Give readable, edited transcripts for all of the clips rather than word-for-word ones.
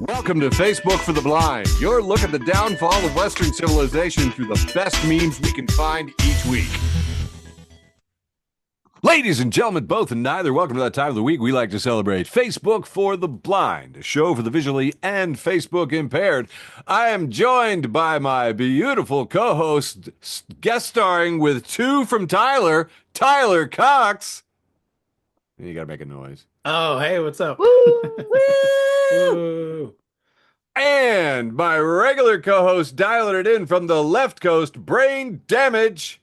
Welcome to Facebook for the Blind, your look at the downfall of Western civilization through the best memes we can find each week. Ladies and gentlemen, both and neither, welcome to that time of the week we like to celebrate Facebook for the Blind, a show for the visually and Facebook impaired. I am joined by my beautiful co-host, guest starring with two from Tyler Cox. You gotta make a noise. Oh, hey, what's up? Woo! And my regular co-host dialing it in from the left coast, Brane Damage.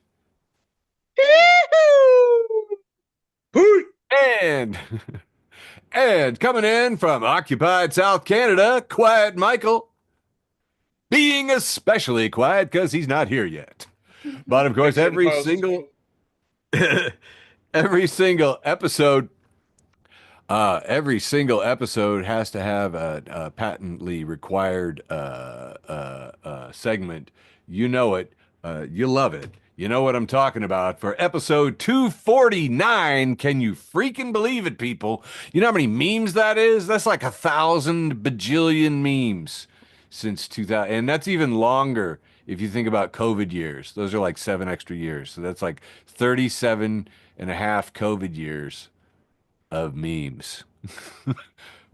And coming in from occupied South Canada, Quiet Michael. Being especially quiet because he's not here yet. But of course, every single episode has to have a patently required segment. You know it. You love it. You know what I'm talking about. For episode 249, can you freaking believe it, people? You know how many memes that is? That's like 1,000 bajillion memes since 2000. And that's even longer if you think about COVID years. Those are like 7 extra years. So that's like 37 and a half COVID years of memes.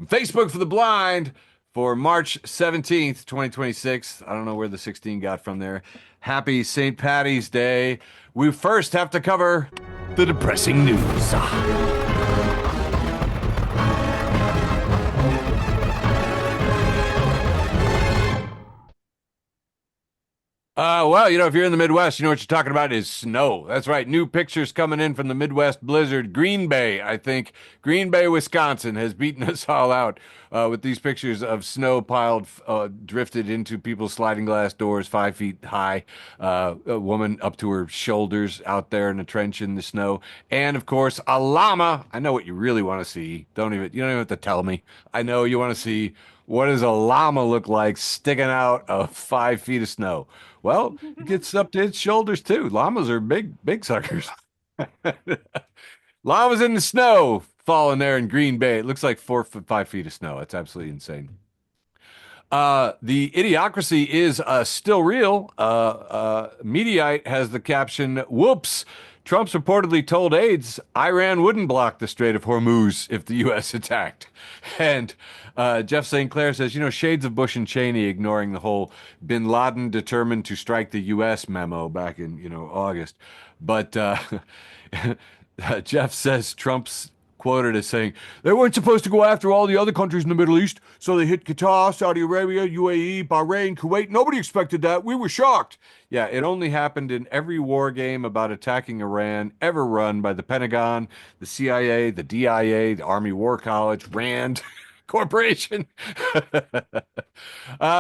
Facebook for the Blind for March 17th, 2026. I don't know where the 16 got from there. Happy St. Patty's Day. We first have to cover the depressing news. Well, if you're in the Midwest, you know what you're talking about is snow. That's right. New pictures coming in from the Midwest blizzard. Green Bay, I think. Green Bay, Wisconsin has beaten us all out with these pictures of snow piled, drifted into people's sliding glass doors 5 feet high. A woman up to her shoulders out there in a trench in the snow. And, of course, a llama. I know what you really want to see. You don't even have to tell me. I know you want to see. What does a llama look like sticking out of 5 feet of snow? Well, it gets up to its shoulders too. Llamas are big suckers. Llamas in the snow falling there in Green Bay. It looks like 5 feet of snow. It's absolutely insane. The idiocracy is still real. Mediaite has the caption, "Whoops. Trump's reportedly told aides Iran wouldn't block the Strait of Hormuz if the U.S. attacked." And Jeff St. Clair says, shades of Bush and Cheney ignoring the whole bin Laden determined to strike the U.S. memo back in, August. But Jeff says Trump's quoted as saying, they weren't supposed to go after all the other countries in the Middle East, so they hit Qatar, Saudi Arabia, UAE, Bahrain, Kuwait. Nobody expected that. We were shocked. Yeah, it only happened in every war game about attacking Iran ever run by the Pentagon, the CIA, the DIA, the Army War College, RAND Corporation.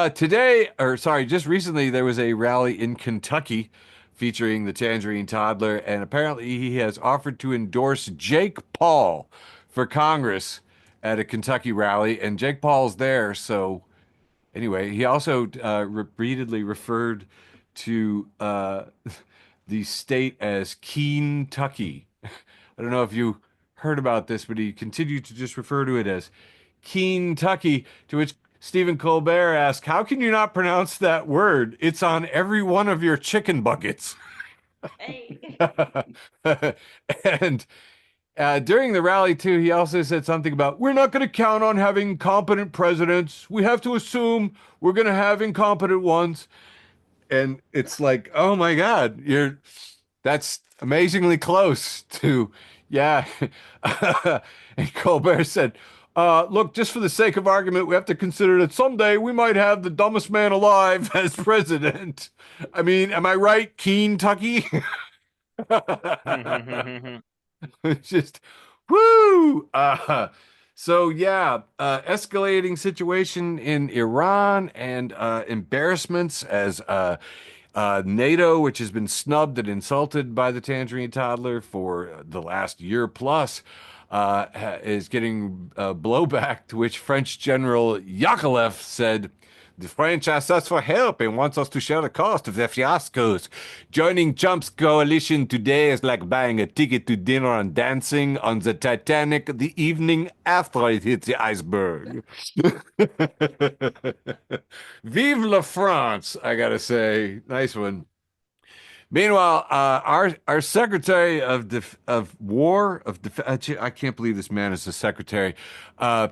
Just recently there was a rally in Kentucky featuring the Tangerine Toddler, and apparently he has offered to endorse Jake Paul for Congress at a Kentucky rally, and Jake Paul's there. So anyway, he also repeatedly referred to the state as Kentucky. I don't know if you heard about this, but he continued to just refer to it as Kentucky, to which Stephen Colbert asked, how can you not pronounce that word? It's on every one of your chicken buckets. Hey. And during the rally, too, he also said something about, we're not going to count on having competent presidents. We have to assume we're going to have incompetent ones. And it's like, oh, my God, that's amazingly close to, yeah. And Colbert said, look, just for the sake of argument, we have to consider that someday we might have the dumbest man alive as president. I mean, am I right, Kentucky? It's just, woo! Escalating situation in Iran and embarrassments as NATO, which has been snubbed and insulted by the Tangerine Toddler for the last year plus, is getting blowback, to which French General Yakovlev said, The French asked us for help and wants us to share the cost of their fiascos. Joining Trump's coalition today is like buying a ticket to dinner and dancing on the Titanic the evening after it hits the iceberg. Vive la France, I gotta say. Nice one. Meanwhile, our Secretary of War of I can't believe this man is the Secretary.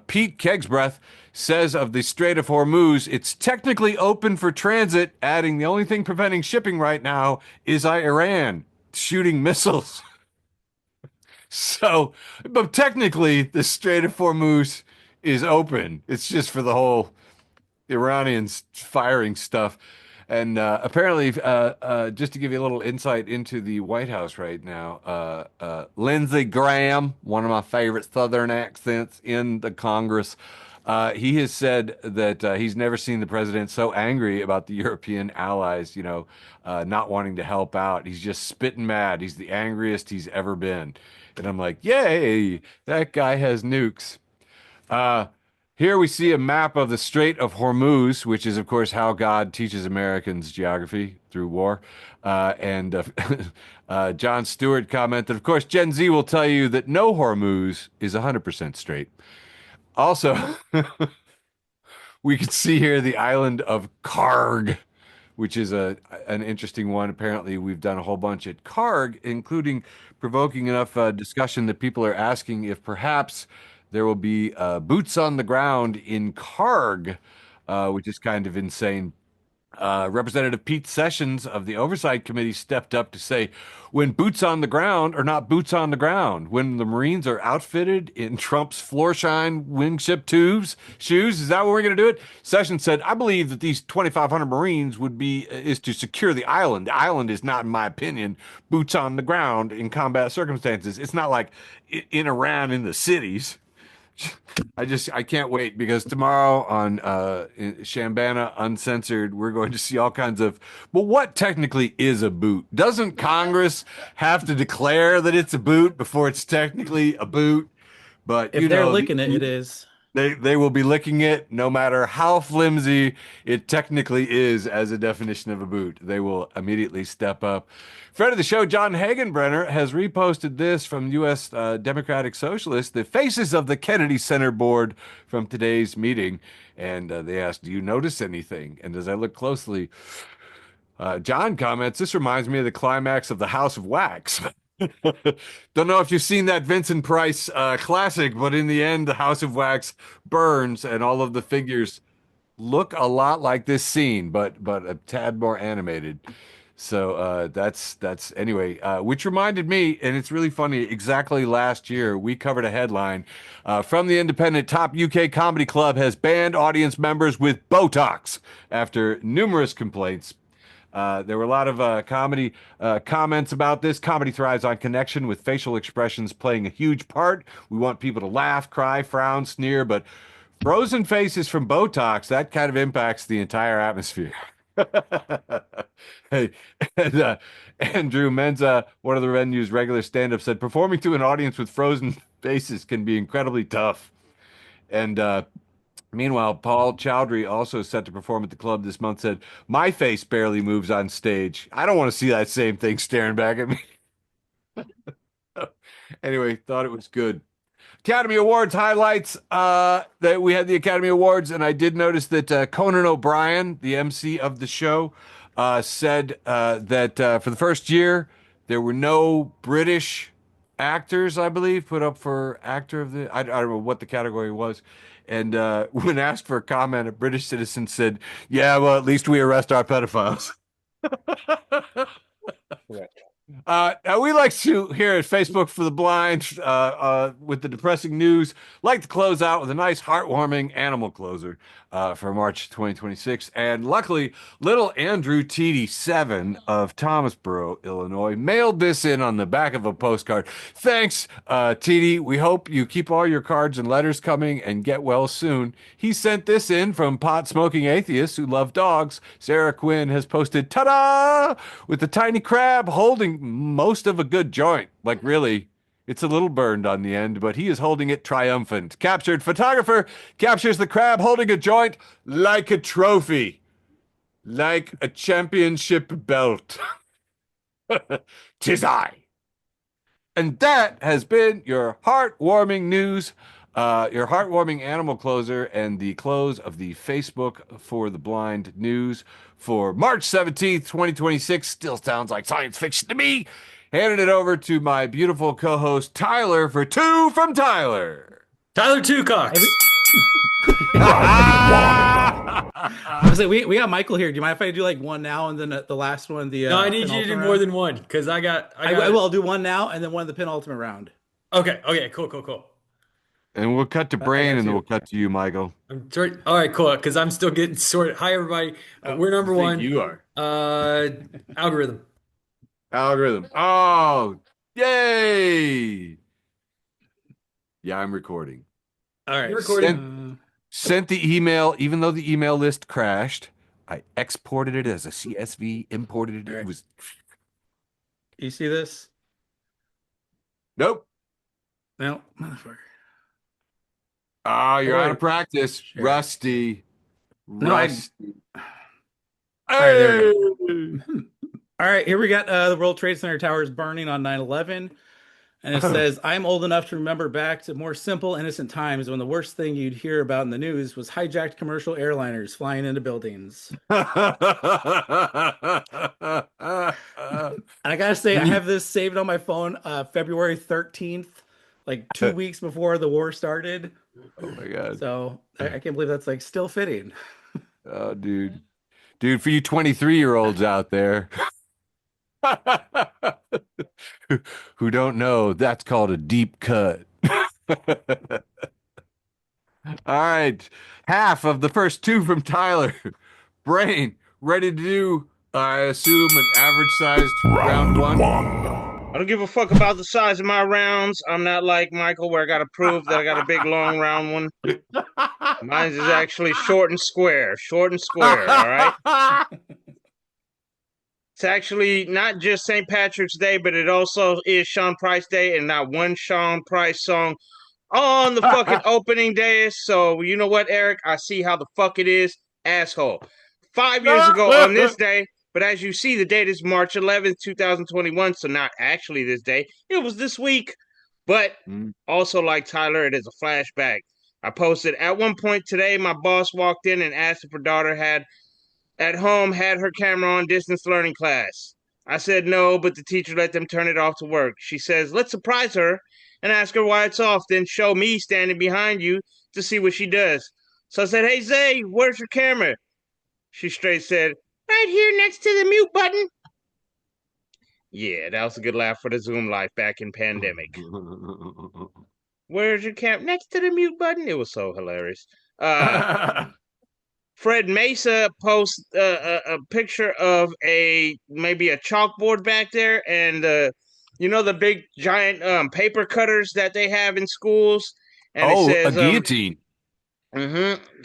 Pete Kegsbreath says of the Strait of Hormuz, it's technically open for transit, adding the only thing preventing shipping right now is Iran shooting missiles. So, but technically, the Strait of Hormuz is open. It's just for the whole Iranians firing stuff. And apparently, just to give you a little insight into the White House right now, Lindsey Graham, one of my favorite Southern accents in the Congress, he has said that he's never seen the president so angry about the European allies, not wanting to help out. He's just spitting mad. He's the angriest he's ever been. And I'm like, yay, that guy has nukes. Uh, Here we see a map of the Strait of Hormuz, which is, of course, how God teaches Americans geography through war. And John Stewart commented, of course, Gen Z will tell you that no Hormuz is 100% straight. Also, we can see here the island of Karg, which is an interesting one. Apparently, we've done a whole bunch at Karg, including provoking enough discussion that people are asking if perhaps there will be boots on the ground in Karg, which is kind of insane. Representative Pete Sessions of the Oversight Committee stepped up to say, when boots on the ground are not boots on the ground, when the Marines are outfitted in Trump's Floorshine wingship tubes, shoes, is that what we're going to do it? Sessions said, I believe that these 2,500 Marines is to secure the island. The island is not, in my opinion, boots on the ground in combat circumstances. It's not like in Iran in the cities. I can't wait because tomorrow on Shambana Uncensored, we're going to see all kinds of, well, what technically is a boot? Doesn't Congress have to declare that it's a boot before it's technically a boot? But If they're licking it, it is. They will be licking it no matter how flimsy it technically is as a definition of a boot. They will immediately step up. Friend of the show, John Hagenbrenner, has reposted this from U.S. Democratic Socialists, the faces of the Kennedy Center board from today's meeting. And they asked, do you notice anything? And as I look closely, John comments, this reminds me of the climax of the House of Wax. Don't know if you've seen that Vincent Price classic, but in the end, the House of Wax burns and all of the figures look a lot like this scene, but a tad more animated. So that's anyway, which reminded me, and it's really funny, exactly last year, we covered a headline from The Independent. Top UK comedy club has banned audience members with Botox after numerous complaints. There were a lot of comedy comments about this. Comedy thrives on connection, with facial expressions playing a huge part. We want people to laugh, cry, frown, sneer, but frozen faces from Botox, that kind of impacts the entire atmosphere. Hey, and Andrew Menza, one of the venue's regular stand-ups, said performing to an audience with frozen faces can be incredibly tough. And meanwhile, Paul Chowdhury, also set to perform at the club this month, said, my face barely moves on stage. I don't want to see that same thing staring back at me. Anyway, thought it was good. Academy Awards highlights, that we had the Academy Awards, and I did notice that Conan O'Brien, the MC of the show, said that for the first year, there were no British actors, I believe, put up for actor of the, I don't know what the category was. And when asked for a comment, a British citizen said, yeah, well, at least we arrest our pedophiles. Right. Now we like to, here at Facebook for the Blind, with the depressing news, like to close out with a nice heartwarming animal closer for March 2026. And luckily, little Andrew TD7 of Thomasboro, Illinois, mailed this in on the back of a postcard. Thanks, TD. We hope you keep all your cards and letters coming and get well soon. He sent this in from pot-smoking atheists who love dogs. Sarah Quinn has posted, ta-da, with the tiny crab holding most of a good joint. Like, really, It's a little burned on the end, but he is holding it triumphant. Captured photographer captures the crab holding a joint like a trophy, like a championship belt. 'Tis I. And that has been your heartwarming news, your heartwarming animal closer, and the close of the Facebook for the Blind news for March 17th, 2026. Still sounds like science fiction to me. Handing it over to my beautiful co host, Tyler, for Two from Tyler. Tyler Two Cocks. I was like, we got Michael here. Do you mind if I do like one now and then the last one? No, I need you to do more than one because I will. I'll do one now and then one of the penultimate round. Okay, cool. And we'll cut to Brane and then we'll cut to you, Michael. All right, cool. Because I'm still getting sorted. Hi, everybody. We're number one. You are. Algorithm. Oh, yay! Yeah, I'm recording. All right. You're recording. Sent the email, even though the email list crashed. I exported it as a CSV, imported it. Right. It was. You see this? Nope. No, motherfucker. Oh, you're out of Wait. practice. Sure. Rusty. No, Rusty. All right, there Hey! All right, here we got the World Trade Center towers burning on 9/11. And it says, I'm old enough to remember back to more simple, innocent times when the worst thing you'd hear about in the news was hijacked commercial airliners flying into buildings. And I gotta say, I have this saved on my phone February 13th, like 2 weeks before the war started. Oh my God. So I can't believe that's like still fitting. Oh, dude. Dude, for you 23-year-olds out there who don't know, that's called a deep cut. All right. Half of the first two from Tyler. Brane, ready to do, I assume, an average-sized round one? I don't give a fuck about the size of my rounds. I'm not like Michael where I gotta prove that I got a big long round one. Mine is actually short and square. All right? It's actually not just St. Patrick's Day, but it also is Sean Price Day, and not one Sean Price song on the fucking opening day. So you know what, Eric? I see how the fuck it is, asshole. 5 years ago on this day, but as you see, the date is March 11th, 2021, so not actually this day. It was this week. But also, like Tyler, it is a flashback. I posted, at one point today, my boss walked in and asked if her daughter had her camera on distance learning class. I said no, but the teacher let them turn it off to work. She says, let's surprise her and ask her why it's off, then show me standing behind you to see what she does. So I said, hey, Zay, where's your camera? She straight said, right here next to the mute button. Yeah, that was a good laugh for the Zoom life back in pandemic. Where's your camera? Next to the mute button. It was so hilarious. Fred Mesa posts a picture of maybe a chalkboard back there, and the big giant paper cutters that they have in schools. And it says, a guillotine.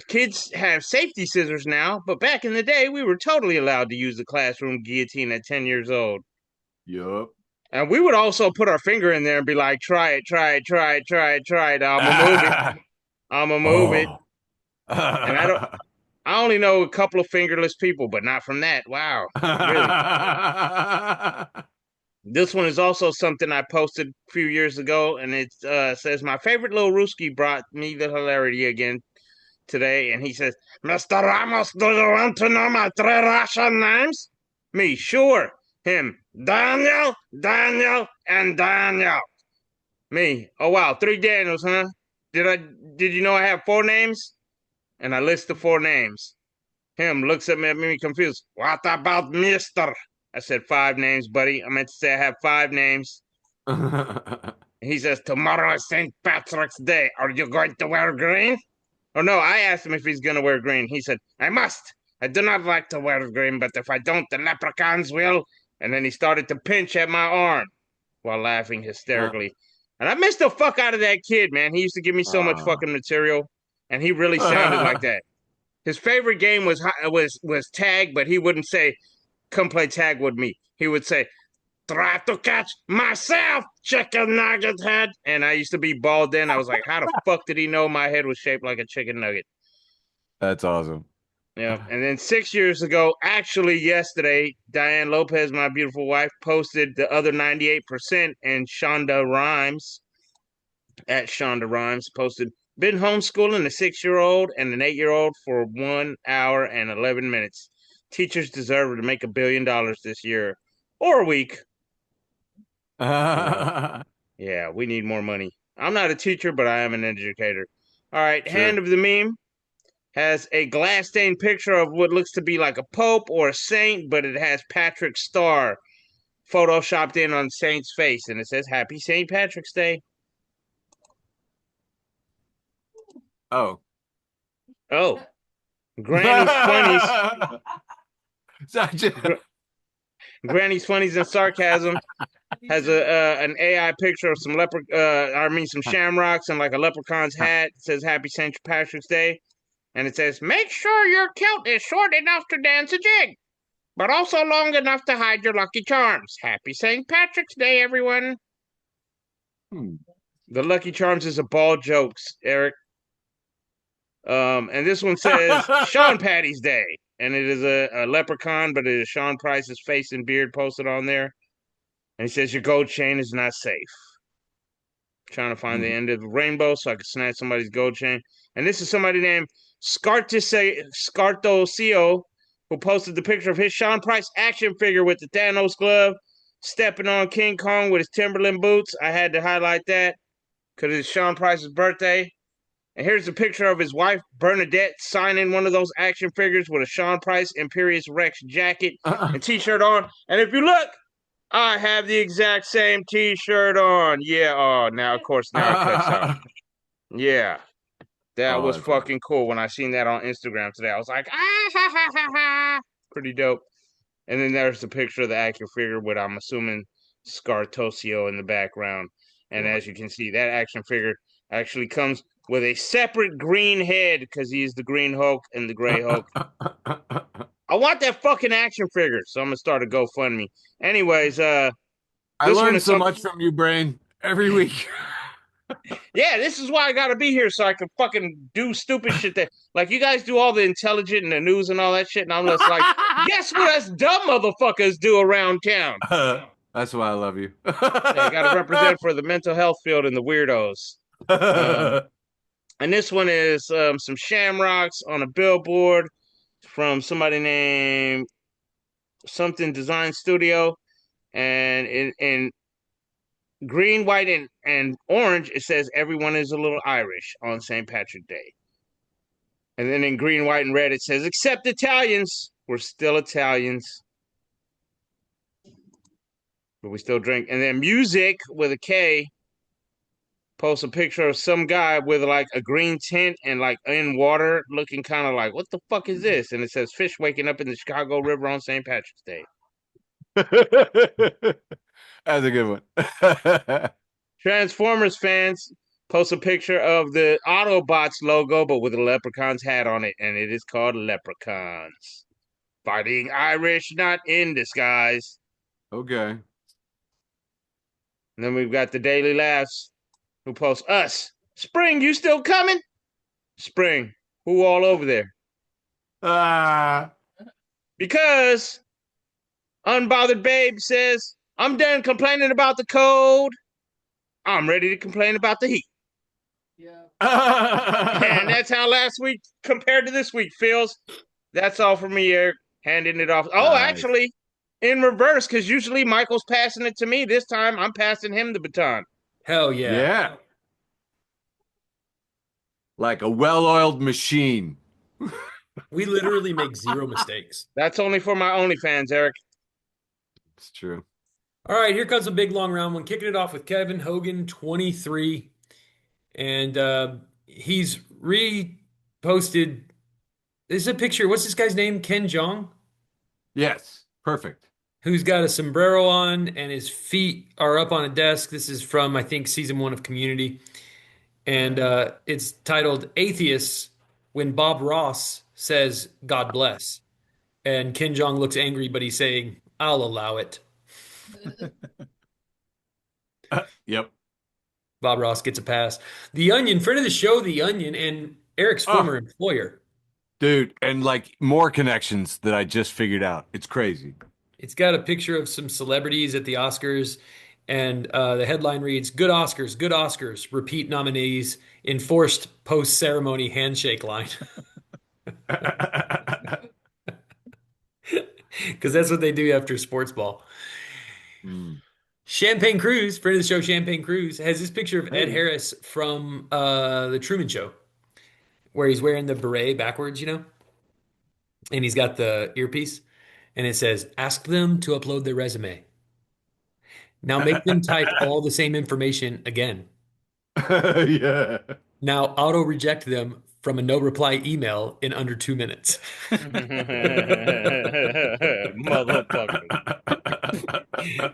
Kids have safety scissors now, but back in the day, we were totally allowed to use the classroom guillotine at 10 years old. Yup. And we would also put our finger in there and be like, try it. I'ma move it. And I only know a couple of fingerless people, but not from that. Wow. Really. This one is also something I posted a few years ago, and it says, my favorite little Ruski brought me the hilarity again today, and he says, Mr. Ramos, do you want to know my 3 Russian names? Me, sure. Him, Daniel, and Daniel. Me, oh wow, 3 Daniels, huh? Did you know I have 4 names? And I list the 4 names. Him looks at me confused. What about Mister? I said 5 names, buddy. I meant to say I have 5 names. He says, tomorrow is St. Patrick's Day. Are you going to wear green? Oh no, I asked him if he's going to wear green. He said, I must. I do not like to wear green, but if I don't, the leprechauns will. And then he started to pinch at my arm while laughing hysterically. And I missed the fuck out of that kid, man. He used to give me so much fucking material, and he really sounded like that. His favorite game was tag, but he wouldn't say, come play tag with me. He would say, try to catch myself, chicken nugget head. And I used to be bald then. I was like, how the fuck did he know my head was shaped like a chicken nugget? That's awesome. Yeah. And then 6 years ago, actually yesterday, Diane Lopez, my beautiful wife, posted the other 98%, and Shonda Rhimes at Shonda Rhimes posted, been homeschooling a 6-year-old and an 8-year-old for 1 hour and 11 minutes. Teachers deserve to make $1 billion this year or a week. Yeah, we need more money. I'm not a teacher, but I am an educator. All right, Sure. Hand of the Meme has a glass stained picture of what looks to be like a pope or a saint, but it has Patrick's star photoshopped in on the saint's face, and it says Happy St. Patrick's Day. Oh. Oh, Granny's funnies. Granny's funnies and sarcasm has an AI picture of some some shamrocks and like a leprechaun's hat. It says Happy St. Patrick's Day. And it says, make sure your kilt is short enough to dance a jig, but also long enough to hide your lucky charms. Happy St. Patrick's Day, everyone. The Lucky Charms is a bald jokes, Eric. And this one says Sean Patty's Day. And it is a leprechaun, but it is Sean Price's face and beard posted on there. And he says, your gold chain is not safe. Trying to find the end of the rainbow so I can snatch somebody's gold chain. And this is somebody named Scartocio, who posted the picture of his Sean Price action figure with the Thanos glove, stepping on King Kong with his Timberland boots. I had to highlight that because it's Sean Price's birthday. And here's a picture of his wife, Bernadette, signing one of those action figures with a Sean Price Imperious Rex jacket and t-shirt on. And if you look, I have the exact same t-shirt on. Yeah, oh, now, of course, now it cuts out. Yeah. That was fucking cool. When I seen that on Instagram today, I was like, ha, ha, ha, ha. Pretty dope. And then there's the picture of the action figure with, I'm assuming, Scartocio in the background. And as you can see, that action figure actually comes with a separate green head because he's the Green Hulk and the Gray Hulk. I want that fucking action figure, so I'm going to start a GoFundMe. Anyways, I learned so much from you, Brane, every week. Yeah, this is why I gotta be here so I can fucking do stupid shit that, like, you guys do all the intelligent and the news and all that shit, and I'm just like, guess what us dumb motherfuckers do around town? That's why I love you. Yeah, I gotta represent for the mental health field and the weirdos. And this one is some shamrocks on a billboard from somebody named something Design Studio, and in green, white, and orange, it says everyone is a little Irish on St. Patrick's Day. And then in green, white, and red, it says, except Italians. We're still Italians. But we still drink. And then Music with a K posts a picture of some guy with like a green tint and like in water looking kind of like, what the fuck is this? And it says fish waking up in the Chicago River on St. Patrick's Day. That's a good one. Transformers fans post a picture of the Autobots logo, but with a leprechaun's hat on it, and it is called Leprechauns. Fighting Irish, not in disguise. Okay. And then we've got the Daily Laughs, who posts us. Spring, you still coming? Spring, who all over there? Because Unbothered Babe says, I'm done complaining about the cold. I'm ready to complain about the heat. Yeah. And that's how last week compared to this week feels. That's all for me, Eric. Handing it off. Oh, Nice. actually, in reverse, because usually Michael's passing it to me. This time, I'm passing him the baton. Hell yeah. Yeah. Like a well-oiled machine. We literally make zero mistakes. That's only for my OnlyFans, Eric. It's true. All right, here comes a big long round one. Kicking it off with Kevin Hogan, 23. And he's reposted. This is a picture. What's this guy's name? Ken Jeong? Yes. Perfect. Who's got a sombrero on and his feet are up on a desk. This is from, I think, season 1 of Community. And it's titled Atheists When Bob Ross Says God Bless. And Ken Jeong looks angry, but he's saying, I'll allow it. Yep. Bob Ross gets a pass. The Onion, friend of the show, The Onion, and Eric's Oh, former employer. dude, and like more connections that I just figured out. It's crazy. It's got a picture of some celebrities at the Oscars, and the headline reads, good Oscars, repeat nominees, enforced post-ceremony handshake line." Because that's what they do after sports ball. Mm. Champagne Cruz, friend of the show, Champagne Cruz, has this picture of Ed Hey. Harris from The Truman Show, where he's wearing the beret backwards, and he's got the earpiece, and it says, "Ask them to upload their resume. Now make them type all the same information again. Yeah. Now auto reject them from a no reply email in under 2 minutes." Motherfucker.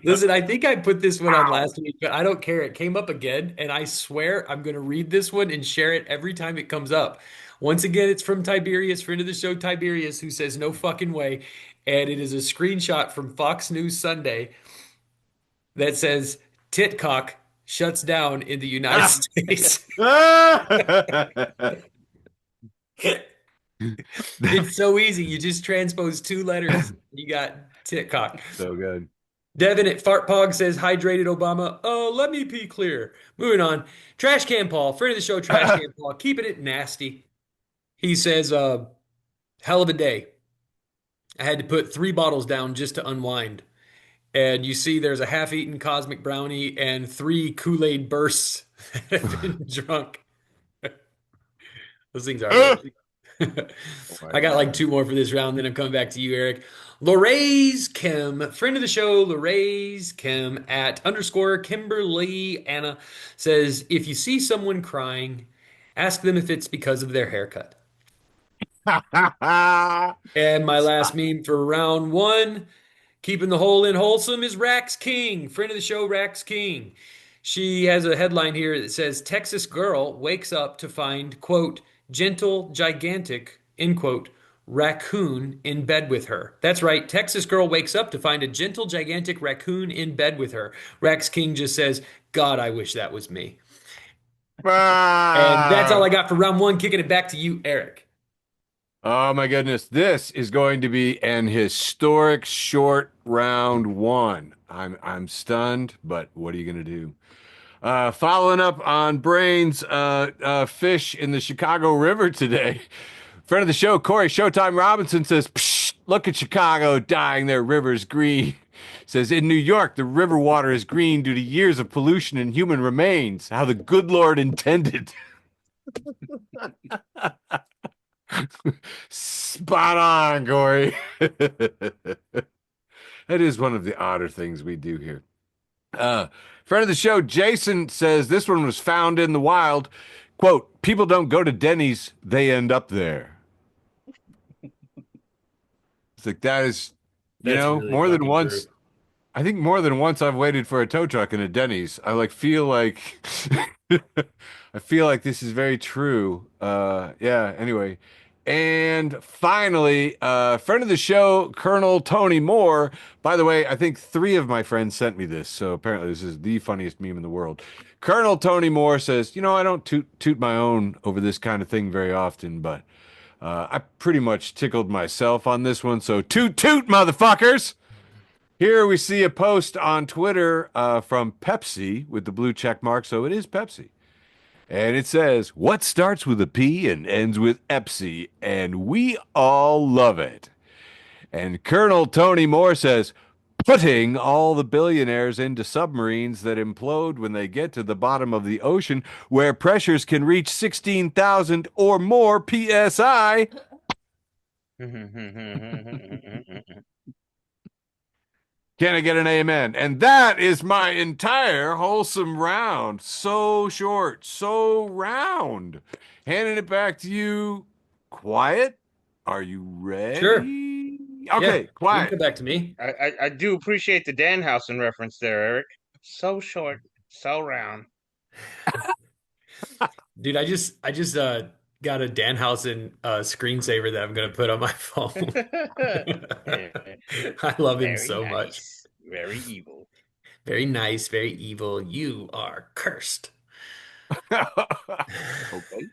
Listen, I think I put this one on last week, but I don't care. It came up again, and I swear I'm going to read this one and share it every time it comes up. Once again, it's from Tiberius, friend of the show, Tiberius, who says, "No fucking way." And it is a screenshot from Fox News Sunday that says, "Titcock shuts down in the United States." It's so easy. You just transpose 2 letters. You got Titcock. So good. Devin at Fartpog says, "Hydrated Obama. Oh, let me be clear." Moving on. Trash Can Paul, friend of the show, Trash Can Paul, keeping it nasty. He says, "Hell of a day. I had to put 3 bottles down just to unwind." And you see there's a half-eaten cosmic brownie and 3 Kool-Aid bursts that have been drunk. Those things are good. I got like 2 more for this round, then I'm coming back to you, Eric. Lorraise Kim, friend of the show, Lorraise Kim at _ Kimberly Anna says, "If you see someone crying, ask them if it's because of their haircut." And my last meme for round 1, keeping the hole in wholesome, is Rax King, friend of the show, Rax King. She has a headline here that says, "Texas girl wakes up to find, quote, gentle, gigantic, end quote, raccoon in bed with her." That's right. Texas girl wakes up to find a gentle, gigantic raccoon in bed with her. Rax King just says, "God, I wish that was me." And that's all I got for round 1. Kicking it back to you, Eric. Oh my goodness. This is going to be an historic short round 1. I'm stunned, but what are you going to do? Following up on Brane's fish in the Chicago River today. Friend of the show, Corey Showtime Robinson says, "Psh, look at Chicago dyeing their rivers green." Says, "In New York, the river water is green due to years of pollution and human remains. How the good Lord intended." Spot on, Corey. That is one of the odder things we do here. Friend of the show, Jason says this one was found in the wild. Quote, "People don't go to Denny's, they end up there." It's like that is, That's really more than fucking once. true. I think more than once I've waited for a tow truck in a Denny's. I feel like I feel like this is very true. Yeah, anyway. And finally, friend of the show, Colonel Tony Moore. By the way, I think 3 of my friends sent me this, so apparently this is the funniest meme in the world. Colonel Tony Moore says, "I don't toot my own over this kind of thing very often, but I pretty much tickled myself on this one, so toot toot, motherfuckers." Here we see a post on Twitter from Pepsi with the blue check mark, so it is Pepsi. And it says, "What starts with a P and ends with Epsi, and we all love it." And Colonel Tony Moore says, "Putting all the billionaires into submarines that implode when they get to the bottom of the ocean, where pressures can reach 16,000 or more PSI." Can I get an amen? And that is my entire wholesome round. So short, so round. Handing it back to you. Quiet. Are you ready? Sure. Okay, Yeah, you quiet. can come back to me. I do appreciate the Danhausen reference there, Eric. So short, so round. Dude, I just got a Danhausen screensaver that I'm gonna put on my phone. I love him Very so much. nice. Very evil. Very nice, very evil. You are cursed. Okay.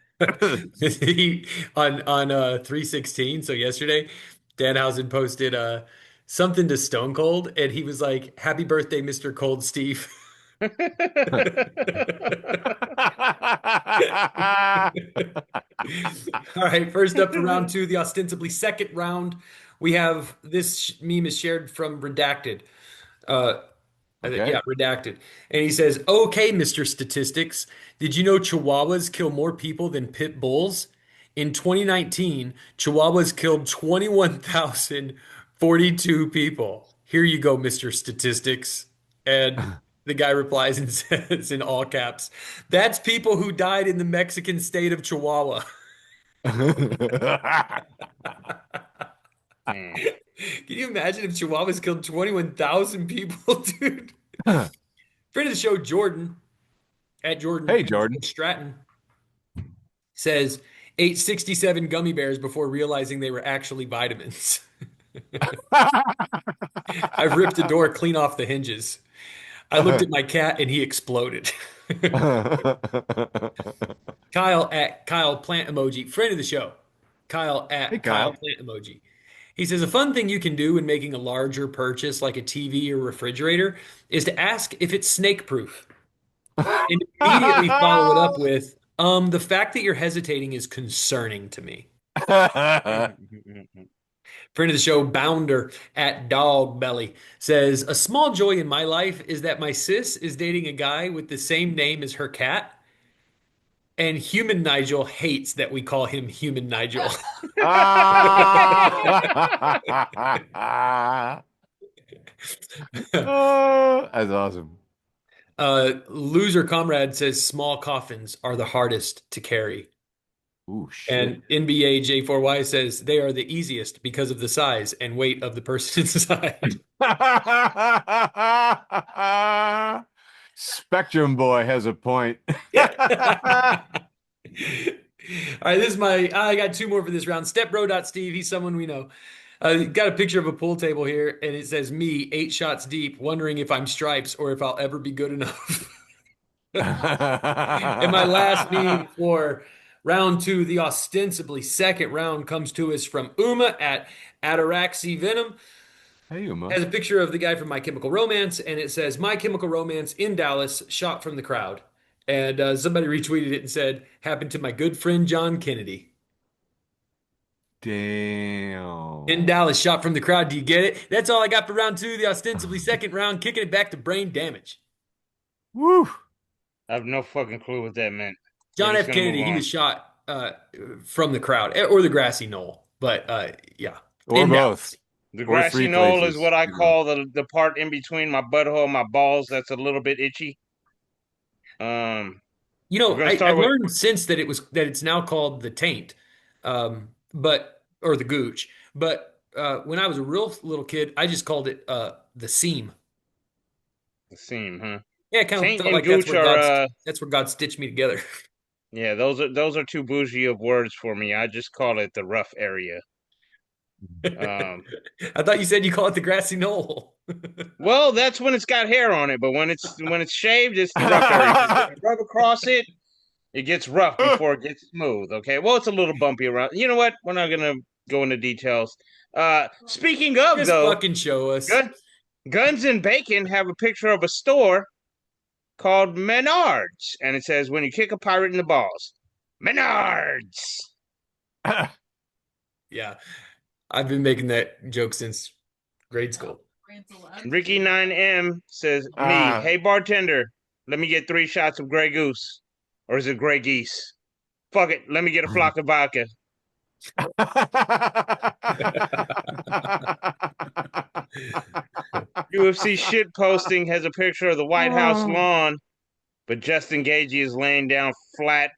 On 316, so yesterday, Danhausen posted something to Stone Cold, and he was like, "Happy birthday, Mr. Cold Steve." All right, first up for round two, the ostensibly second round, we have this meme is shared from Redacted. Okay. Yeah, redacted. And he says, "Okay, Mr. Statistics, did you know Chihuahuas kill more people than pit bulls? In 2019, Chihuahuas killed 21,042 people. Here you go, Mr. Statistics." And the guy replies and says in all caps, "That's people who died in the Mexican state of Chihuahua." Hmm. Can you imagine if Chihuahuas killed 21,000 people, dude? Friend of the show, Jordan, at Jordan Hey, Jordan. Stratton, says, ate 67 gummy bears before realizing they were actually vitamins. I've ripped the door clean off the hinges. I looked at my cat and he exploded. Kyle at Kyle Plant Emoji, friend of the show. Kyle Hey, at Kyle Kyle. Plant Emoji. He says a fun thing you can do when making a larger purchase like a TV or refrigerator is to ask if it's snake proof and immediately follow it up with, the fact that you're hesitating is concerning to me. Friend of the show, Bounder at Dog Belly says, a small joy in my life is that my sis is dating a guy with the same name as her cat. And Human Nigel hates that we call him Human Nigel. That's awesome. Loser Comrade says small coffins are the hardest to carry. Ooh, shit. And NBA J4Y says they are the easiest because of the size and weight of the person inside. Spectrum Boy has a point. All right, this is I got two more for this round. Stepbro.steve, he's someone we know. Got a picture of a pool table here, and it says me, 8 shots deep, wondering if I'm stripes or if I'll ever be good enough. And my last meme for round two, the ostensibly second round, comes to us from Uma at Ataraxi Venom. Hey, Uma. Has a picture of the guy from My Chemical Romance, and it says, My Chemical Romance in Dallas, shot from the crowd. And somebody retweeted it and said, happened to my good friend John Kennedy. Damn. In Dallas, shot from the crowd. Do you get it? That's all I got for round two, the ostensibly second round, kicking it back to Brain Damage. Woo. I have no fucking clue what that meant. John We're F. just gonna Kennedy, move he on. was shot from the crowd or the grassy knoll. But yeah. Or In both. Dallas. The Or grassy three knoll places. is what I call the part in between my butthole and my balls that's a little bit itchy. You We're know, gonna start I've with learned since that it's now called the taint, or the gooch. But when I was a real little kid, I just called it the seam. the seam, huh? Yeah, I kind of Taint felt and like gooch are that's where God stitched me together. yeah, those are too bougie of words for me. I just call it the rough area. I thought you said you call it the grassy knoll. Well, that's when it's got hair on it, but when it's shaved, it's the rough area. 'Cause when you rub across it, it gets rough before it gets smooth. Okay, well, it's a little bumpy around. You know what? We're not gonna go into details. Speaking of Just though, fucking show us. Guns and Bacon have a picture of a store called Menards, and it says, "When you kick a pirate in the balls, Menards." Yeah, I've been making that joke since grade school. Ricky 9M says, "Me, hey bartender, let me get 3 shots of Grey Goose, or is it Grey Geese? Fuck it, let me get a flock of vodka." UFC shit posting has a picture of the White House lawn, but Justin Gagey is laying down flat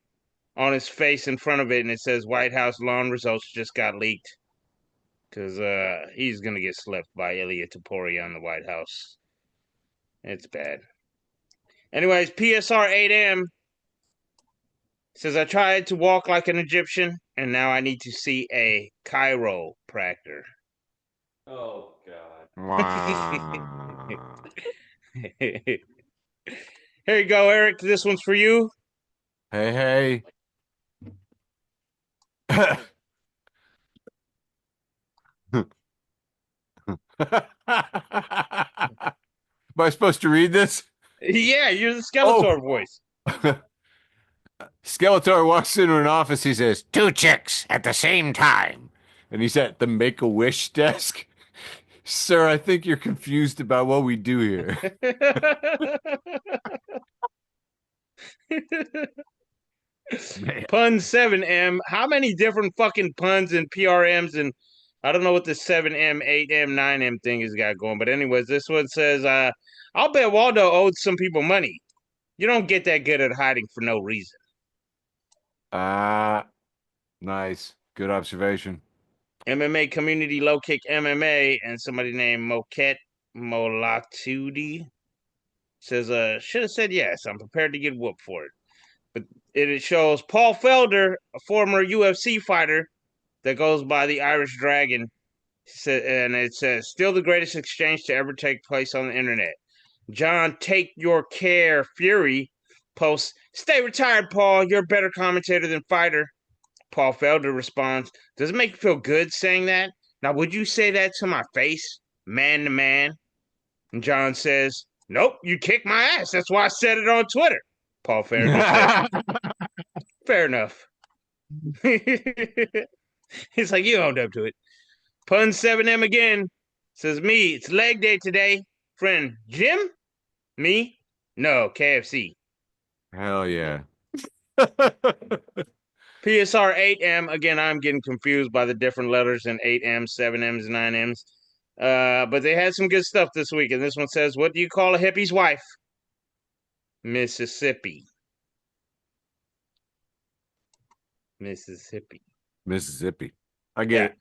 on his face in front of it, and it says White House lawn results just got leaked. Because he's going to get slept by Ilya Taporia in the White House. It's bad. Anyways, PSR 8M says, I tried to walk like an Egyptian, and now I need to see a chiropractor. Oh God. Here you go, Eric. This one's for you. Hey, hey. Am I supposed to read this? Yeah, you're the Skeletor Oh. voice. Skeletor walks into an office. He says, "Two chicks at the same time." And he's at the Make-A-Wish desk. Sir, I think you're confused about what we do here. Man. Pun 7M. How many different fucking puns and PRMs and I don't know what the 7M, 8M, 9M thing has got going. But anyways, this one says, I'll bet Waldo owed some people money. You don't get that good at hiding for no reason. Nice. Good observation. MMA community low kick MMA and somebody named Moket Molatudi says, should have said yes. I'm prepared to get whooped for it. But it shows Paul Felder, a former UFC fighter that goes by the Irish Dragon, and it says, still the greatest exchange to ever take place on the internet. John Take Your Care Fury posts, stay retired, Paul. You're a better commentator than fighter. Paul Felder responds, does it make you feel good saying that? Now, would you say that to my face, man to man? And John says, nope, you kicked my ass. That's why I said it on Twitter. Paul Felder says, fair enough. He's like, you owned up to it. Pun 7M again says, me, it's leg day today. Friend, Jim? Me? No, KFC. Hell yeah. PSR 8M, again, I'm getting confused by the different letters in 8M, 7Ms, 9Ms. But they had some good stuff this week. And this one says, what do you call a hippie's wife? Mississippi. Mississippi. Mississippi. I get it.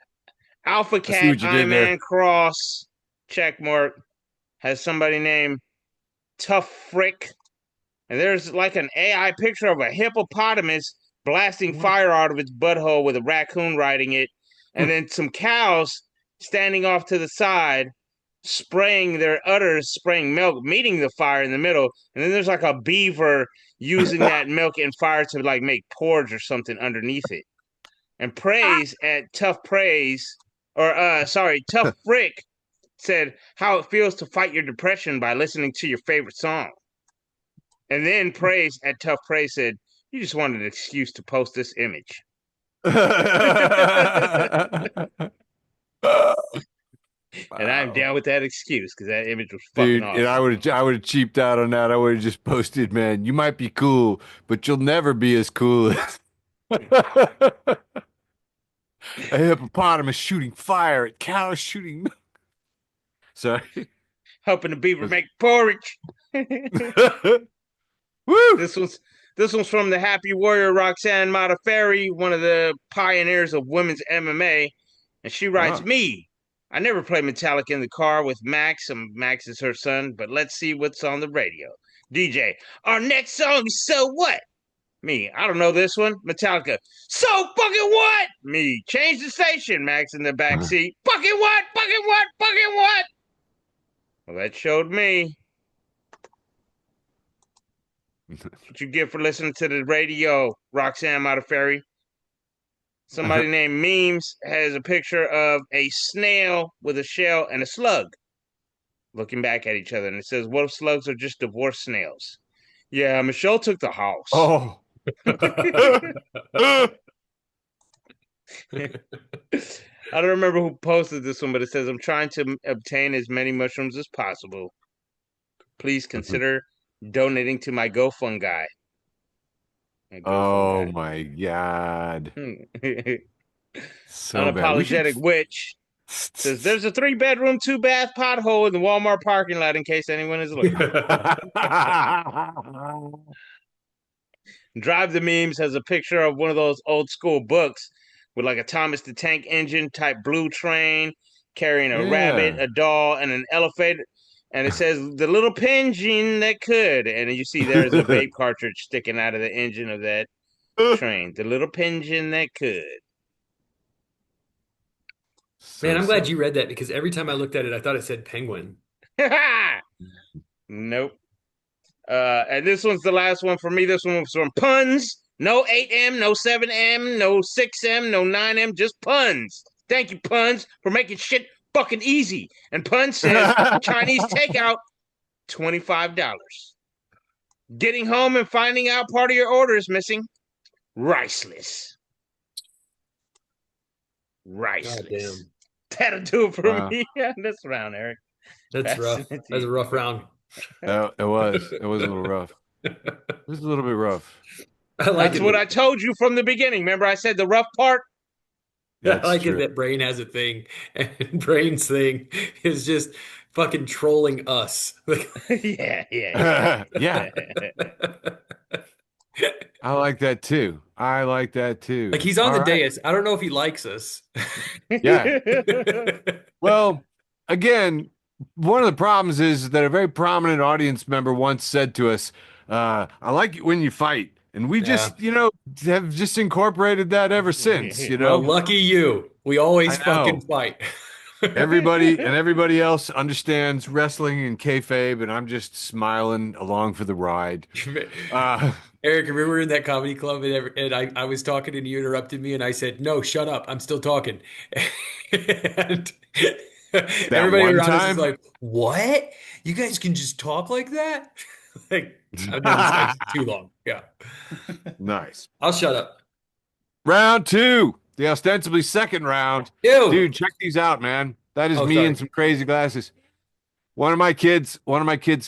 Alpha Cat, I-Man Cross, check mark, has somebody named Tough Frick. And there's like an AI picture of a hippopotamus blasting fire out of its butthole with a raccoon riding it. And then some cows standing off to the side, spraying their udders, spraying milk, meeting the fire in the middle. And then there's like a beaver using that milk and fire to like make porridge or something underneath it. And Praise at Tough Praise, Tough Frick said how it feels to fight your depression by listening to your favorite song. And then Praise at Tough Praise said, you just wanted an excuse to post this image. And I'm down with that excuse because that image was fucking awesome. And I would have cheaped out on that. I would have just posted, man, you might be cool, but you'll never be as cool as a hippopotamus shooting fire at cows shooting. Sorry. Helping the beaver make porridge. Woo! This one's from the Happy Warrior Roxanne Modafferi, one of the pioneers of women's MMA. And she writes, me, I never play Metallica in the car with Max, and Max is her son, but let's see what's on the radio. DJ, our next song is So What? Me, I don't know this one. Metallica, so fucking what? Me, change the station. Max in the back seat. Fucking what? Fucking what? Fucking what? Well, that showed me. What you get for listening to the radio, Roxanne Modafferi. Somebody named Memes has a picture of a snail with a shell and a slug looking back at each other. And it says, what if slugs are just divorced snails? Yeah, Michelle took the house. Oh. I don't remember who posted this one, but it says, I'm trying to obtain as many mushrooms as possible. Please consider donating to my GoFundMe. Oh my God. So Unapologetic Witch says there's a 3-bedroom, 2-bath pothole in the Walmart parking lot in case anyone is looking. Drive the Memes has a picture of one of those old school books with like a Thomas the Tank Engine type blue train carrying a rabbit, a doll, and an elephant. And it says the little engine that could. And you see there's a vape cartridge sticking out of the engine of that train. The little engine that could. Man, I'm so glad you read that because every time I looked at it, I thought it said penguin. Nope. And this one's the last one for me. This one was from Puns. No 8M, no 7M, no 6M, no 9M, just Puns. Thank you, Puns, for making shit fucking easy. And Puns says Chinese takeout, $25. Getting home and finding out part of your order is missing. Riceless. Riceless. That'll do it for me this round, Eric. That's rough. That's a rough round. it was a little rough. It was a little bit rough. I like That's what I told you from the beginning. Remember, I said the rough part. I like it that Brane has a thing, and Brane's thing is just fucking trolling us. Yeah. Yeah. I like that too. Like he's on the dais. I don't know if he likes us. Yeah. Well, again, one of the problems is that a very prominent audience member once said to us, I like it when you fight. And we just, have just incorporated that ever since, Well, lucky you. We always fucking fight. Everybody else understands wrestling and kayfabe, and I'm just smiling along for the ride. Eric, remember we were in that comedy club and I was talking and you interrupted me and I said, "No, shut up. I'm still talking." And everybody around us is like, "What? You guys can just talk like that?" Like, I've known this guy too long. Yeah. Nice. I'll shut up. Round 2, the ostensibly second round. Ew. Dude, check these out, man. That is me in some crazy glasses. One of my kids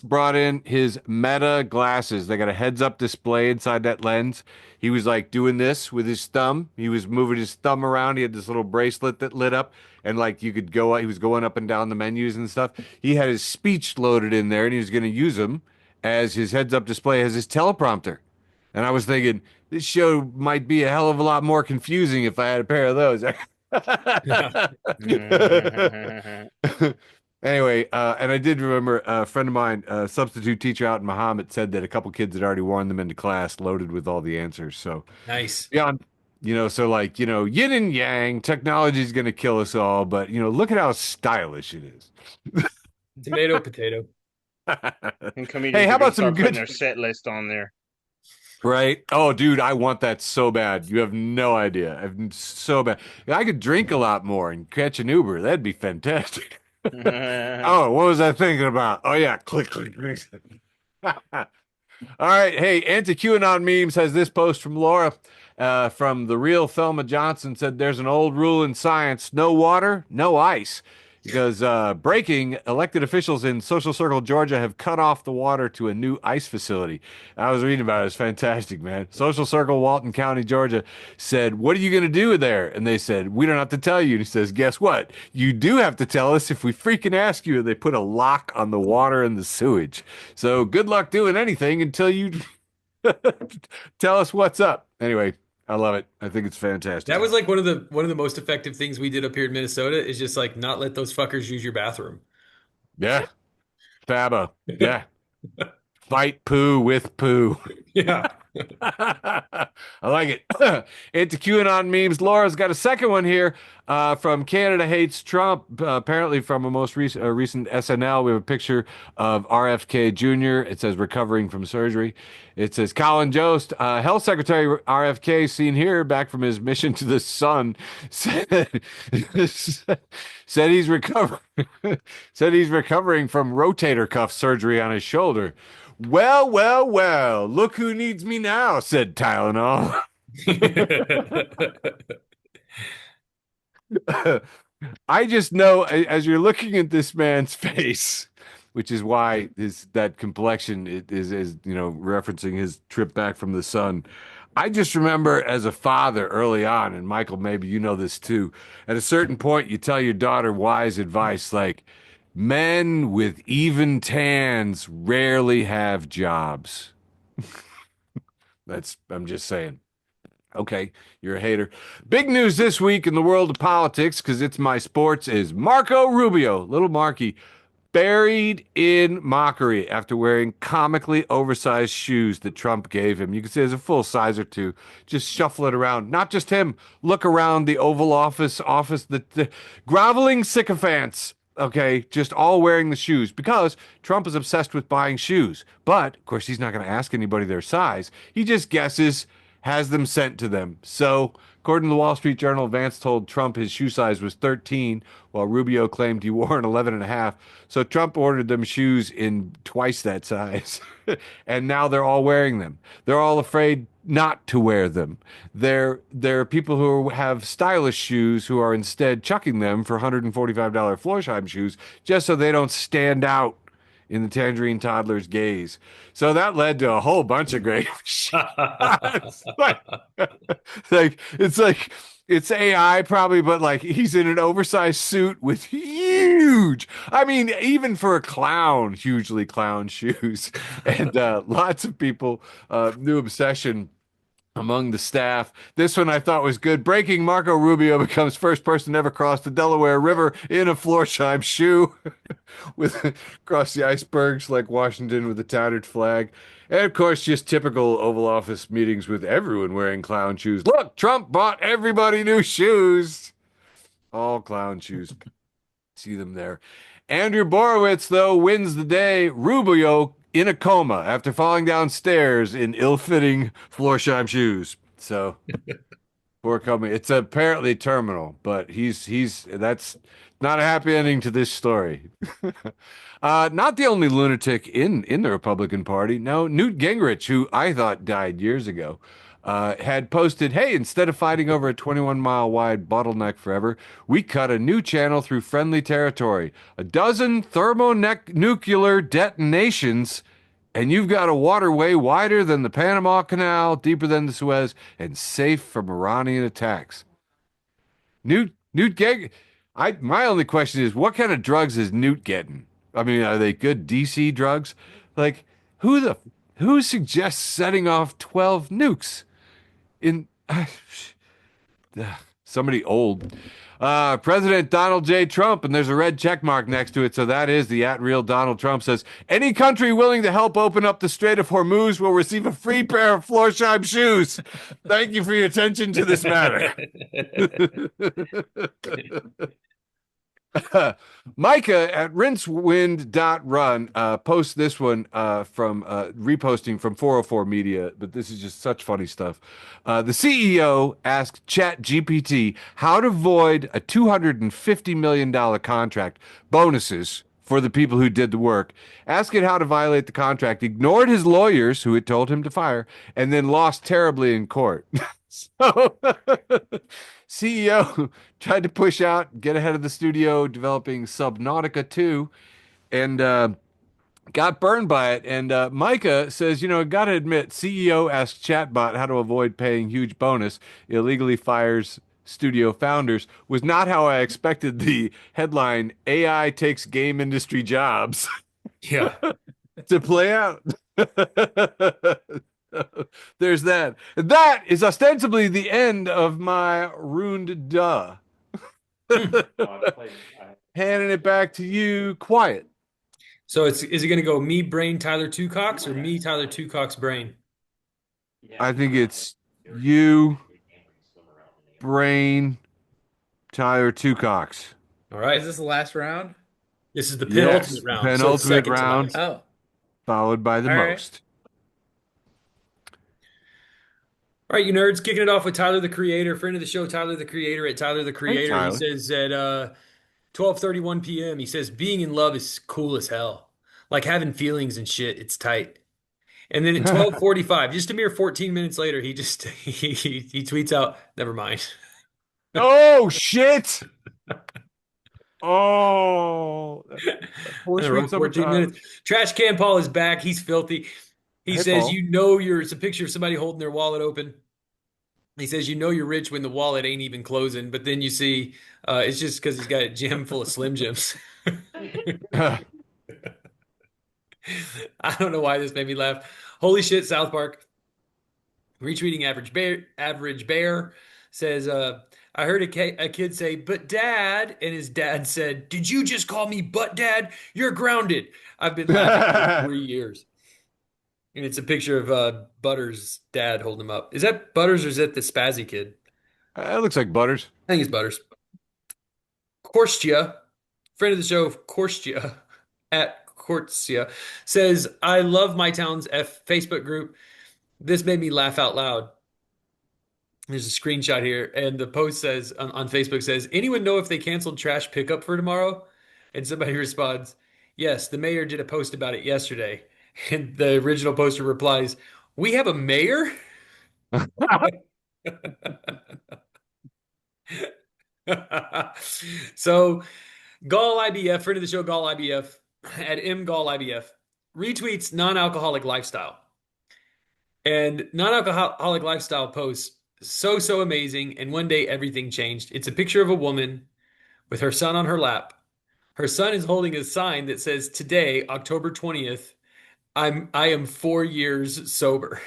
brought in his Meta glasses. They got a heads-up display inside that lens. He was like doing this with his thumb. He was moving his thumb around. He had this little bracelet that lit up, and like you could go. He was going up and down the menus and stuff. He had his speech loaded in there, and he was going to use them as his heads-up display as his teleprompter. And I was thinking, this show might be a hell of a lot more confusing if I had a pair of those. Anyway, and I did remember a friend of mine, a substitute teacher out in Muhammad, said that a couple kids had already worn them into class, loaded with all the answers. So nice. Beyond, so like, yin and yang, technology is going to kill us all, but look at how stylish it is. Tomato, potato. And comedians hey, how about some good their set list on there? Right? Oh, dude, I want that so bad. You have no idea. I'm so bad. I could drink a lot more and catch an Uber. That'd be fantastic. Oh, what was I thinking about? Oh, yeah. Click. All right. Hey, Anti-QAnon Memes has this post from Laura from the real Thelma Johnson. Said there's an old rule in science: no water, no ice. Because breaking, elected officials in Social Circle, Georgia have cut off the water to a new ice facility. I was reading about it. It's fantastic, man. Social Circle, Walton County, Georgia said, "What are you going to do there?" And they said, "We don't have to tell you." And he says, "Guess what? You do have to tell us if we freaking ask you." And they put a lock on the water and the sewage. So good luck doing anything until you tell us what's up. Anyway. I love it. I think it's fantastic. That was like one of the most effective things we did up here in Minnesota is just like not let those fuckers use your bathroom. Yeah. Fabo. Yeah. Fight poo with poo. Yeah. I like it. Into QAnon memes. Laura's got a second one here from Canada Hates Trump. Apparently from a most recent SNL. We have a picture of RFK Jr. It says recovering from surgery. It says Colin Jost, Health Secretary RFK, seen here back from his mission to the sun, said he's recovering from rotator cuff surgery on his shoulder. Well, look who needs me now, said Tylenol. I just know as you're looking at this man's face, which is why that complexion is referencing his trip back from the sun. I just remember as a father early on, and Michael, maybe you know this too, at a certain point you tell your daughter wise advice like, men with even tans rarely have jobs. I'm just saying. Okay, you're a hater. Big news this week in the world of politics, because it's my sports, is Marco Rubio, little Marky, buried in mockery after wearing comically oversized shoes that Trump gave him. You can see there's a full size or two. Just shuffle it around. Not just him. Look around the Oval Office, the groveling sycophants. Okay, just all wearing the shoes because Trump is obsessed with buying shoes. But, of course, he's not going to ask anybody their size. He just guesses, has them sent to them. So, according to the Wall Street Journal, Vance told Trump his shoe size was 13, while Rubio claimed he wore an 11 and a half. So Trump ordered them shoes in twice that size. And now they're all wearing them. They're all afraid not to wear them. There are people who have stylish shoes who are instead chucking them for $145 Florsheim shoes just so they don't stand out in the tangerine toddler's gaze. So that led to a whole bunch of great shots. It's AI probably, but like he's in an oversized suit with huge, I mean, even for a clown, hugely clown shoes. And lots of people, new obsession among the staff. This one I thought was good. Breaking: Marco Rubio becomes first person to ever cross the Delaware River in a Florsheim shoe with across the icebergs like Washington with a tattered flag. And of course, just typical Oval Office meetings with everyone wearing clown shoes. Look, Trump bought everybody new shoes. All clown shoes. See them there. Andrew Borowitz, though, wins the day. Rubio in a coma after falling downstairs in ill-fitting Florsheim shoes. So, poor Comey. It's apparently terminal, but that's not a happy ending to this story. Not the only lunatic in the Republican Party. No, Newt Gingrich, who I thought died years ago, had posted, hey, instead of fighting over a 21-mile wide bottleneck forever, we cut a new channel through friendly territory. A dozen thermonuclear detonations, and you've got a waterway wider than the Panama Canal, deeper than the Suez, and safe from Iranian attacks. Newt Gingrich. My only question is, what kind of drugs is Newt getting? I mean, are they good DC drugs? Like, who suggests setting off 12 nukes in somebody old? President Donald J. Trump, and there's a red check mark next to it, so that is the @real Donald Trump says, any country willing to help open up the Strait of Hormuz will receive a free pair of Florsheim shoes. Thank you for your attention to this matter. Micah at rinsewind.run posts this one from reposting from 404 Media, but this is just such funny stuff. The CEO asked ChatGPT how to void a $250 million contract, bonuses for the people who did the work, asked it how to violate the contract, ignored his lawyers who had told him to fire, and then lost terribly in court. So CEO tried to push out, get ahead of the studio, developing Subnautica 2, and got burned by it. And Micah says, got to admit, CEO asked chatbot how to avoid paying huge bonus, illegally fires studio founders, was not how I expected the headline, AI takes game industry jobs. Yeah. To play out. There's that. That is ostensibly the end of my ruined duh. Handing it back to you, quiet. So is it going to go me, Brane, Tyler Two Cox, or me, Tyler Two Cox, Brane? I think it's you, Brane, Tyler Two Cox. All right. Is this the last round? This is the penultimate Yes, round. penultimate so second to round. last. Oh. Followed by the All right. most. All right, you nerds, kicking it off with Tyler the Creator, friend of the show, Tyler the Creator at Tyler the Creator. Tyler. He says at 12:31 p.m., he says, being in love is cool as hell. Like having feelings and shit, it's tight. And then at 12:45, just a mere 14 minutes later, he tweets out, never mind. Oh, shit. Oh. Four And around sweet 14 summertime. minutes. Trash Can Paul is back. He's filthy. He Hey, says, Paul. it's a picture of somebody holding their wallet open. He says, you're rich when the wallet ain't even closing. But then you see, it's just because he's got a gem full of Slim Jims. I don't know why this made me laugh. Holy shit, South Park. Retweeting Average Bear says, I heard a kid say, "But Dad," and his dad said, "Did you just call me But Dad? You're grounded." I've been laughing for 3 years. And it's a picture of Butters' dad holding him up. Is that Butters or is that the spazzy kid? It looks like Butters. I think it's Butters. Korstia, friend of the show, Korstia, at Korstia, says, "I love my town's Facebook group. This made me laugh out loud." There's a screenshot here, and the post says on Facebook says, "Anyone know if they canceled trash pickup for tomorrow?" And somebody responds, "Yes, the mayor did a post about it yesterday." And the original poster replies, "We have a mayor?" So Gall IBF, friend of the show, Gall IBF at Gall IBF retweets non-alcoholic lifestyle. And non-alcoholic lifestyle posts so amazing. And one day everything changed. It's a picture of a woman with her son on her lap. Her son is holding a sign that says, "Today, October 20th, I am 4 years sober."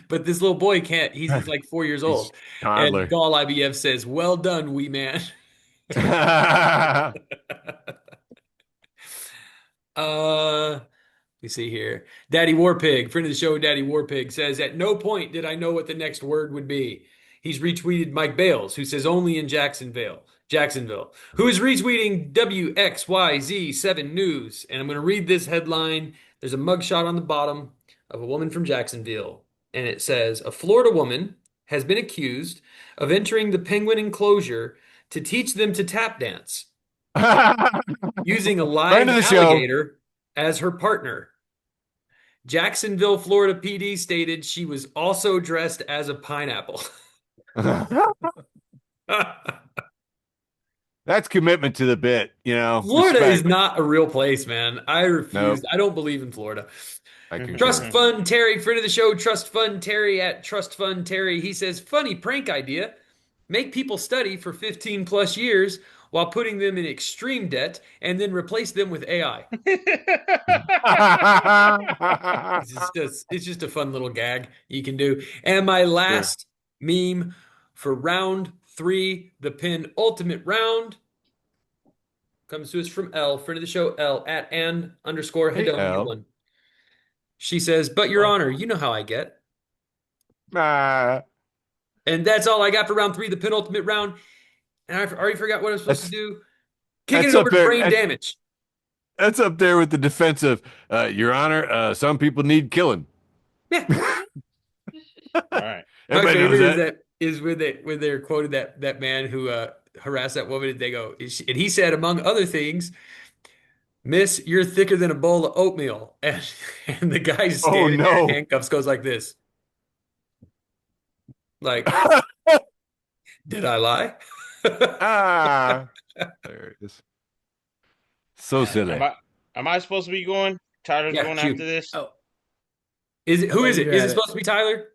But this little boy can't. He's like 4 years He's old. toddler. And Gall IBF says, "Well done, wee man." Let me see here. Daddy Warpig, friend of the show, Daddy Warpig says, "At no point did I know what the next word would be." He's retweeted Mike Bales, who says only in Jacksonville, who is retweeting WXYZ7 News. And I'm going to read this headline. There's a mugshot on the bottom of a woman from Jacksonville. And it says, "A Florida woman has been accused of entering the penguin enclosure to teach them to tap dance using a live Friend of the show. alligator as her partner. Jacksonville, Florida PD stated she was also dressed as a pineapple." That's commitment to the bit, you know. Florida Respect. is not a real place, man. I refuse. Nope. I don't believe in Florida. I concur. Trust Fund Terry, friend of the show, Trust Fund Terry at Trust Fund Terry. He says, "Funny prank idea. Make people study for 15 plus years while putting them in extreme debt and then replace them with AI." It's just a fun little gag you can do. And my last meme for round 3, the penultimate round, comes to us from L, friend of the show, L, at @N_Hedonian1. She says, "But Your Honor, you know how I get." And that's all I got for round 3, the penultimate round. And I already forgot what I'm supposed to do. Kicking it over to brain damage. That's up there with the defense of, Your Honor, some people need killing. Yeah. All right. My Everybody knows favorite is when they quoted that man who harassed that woman, and they go, and he said, among other things, "Miss, you're thicker than a bowl of oatmeal." And the guy standing there in handcuffs goes like this. Like, did I lie? There it is. So silly. Am I supposed to be going? Tyler's going shoot. after this? Oh. Who is it? Is it supposed to be Tyler?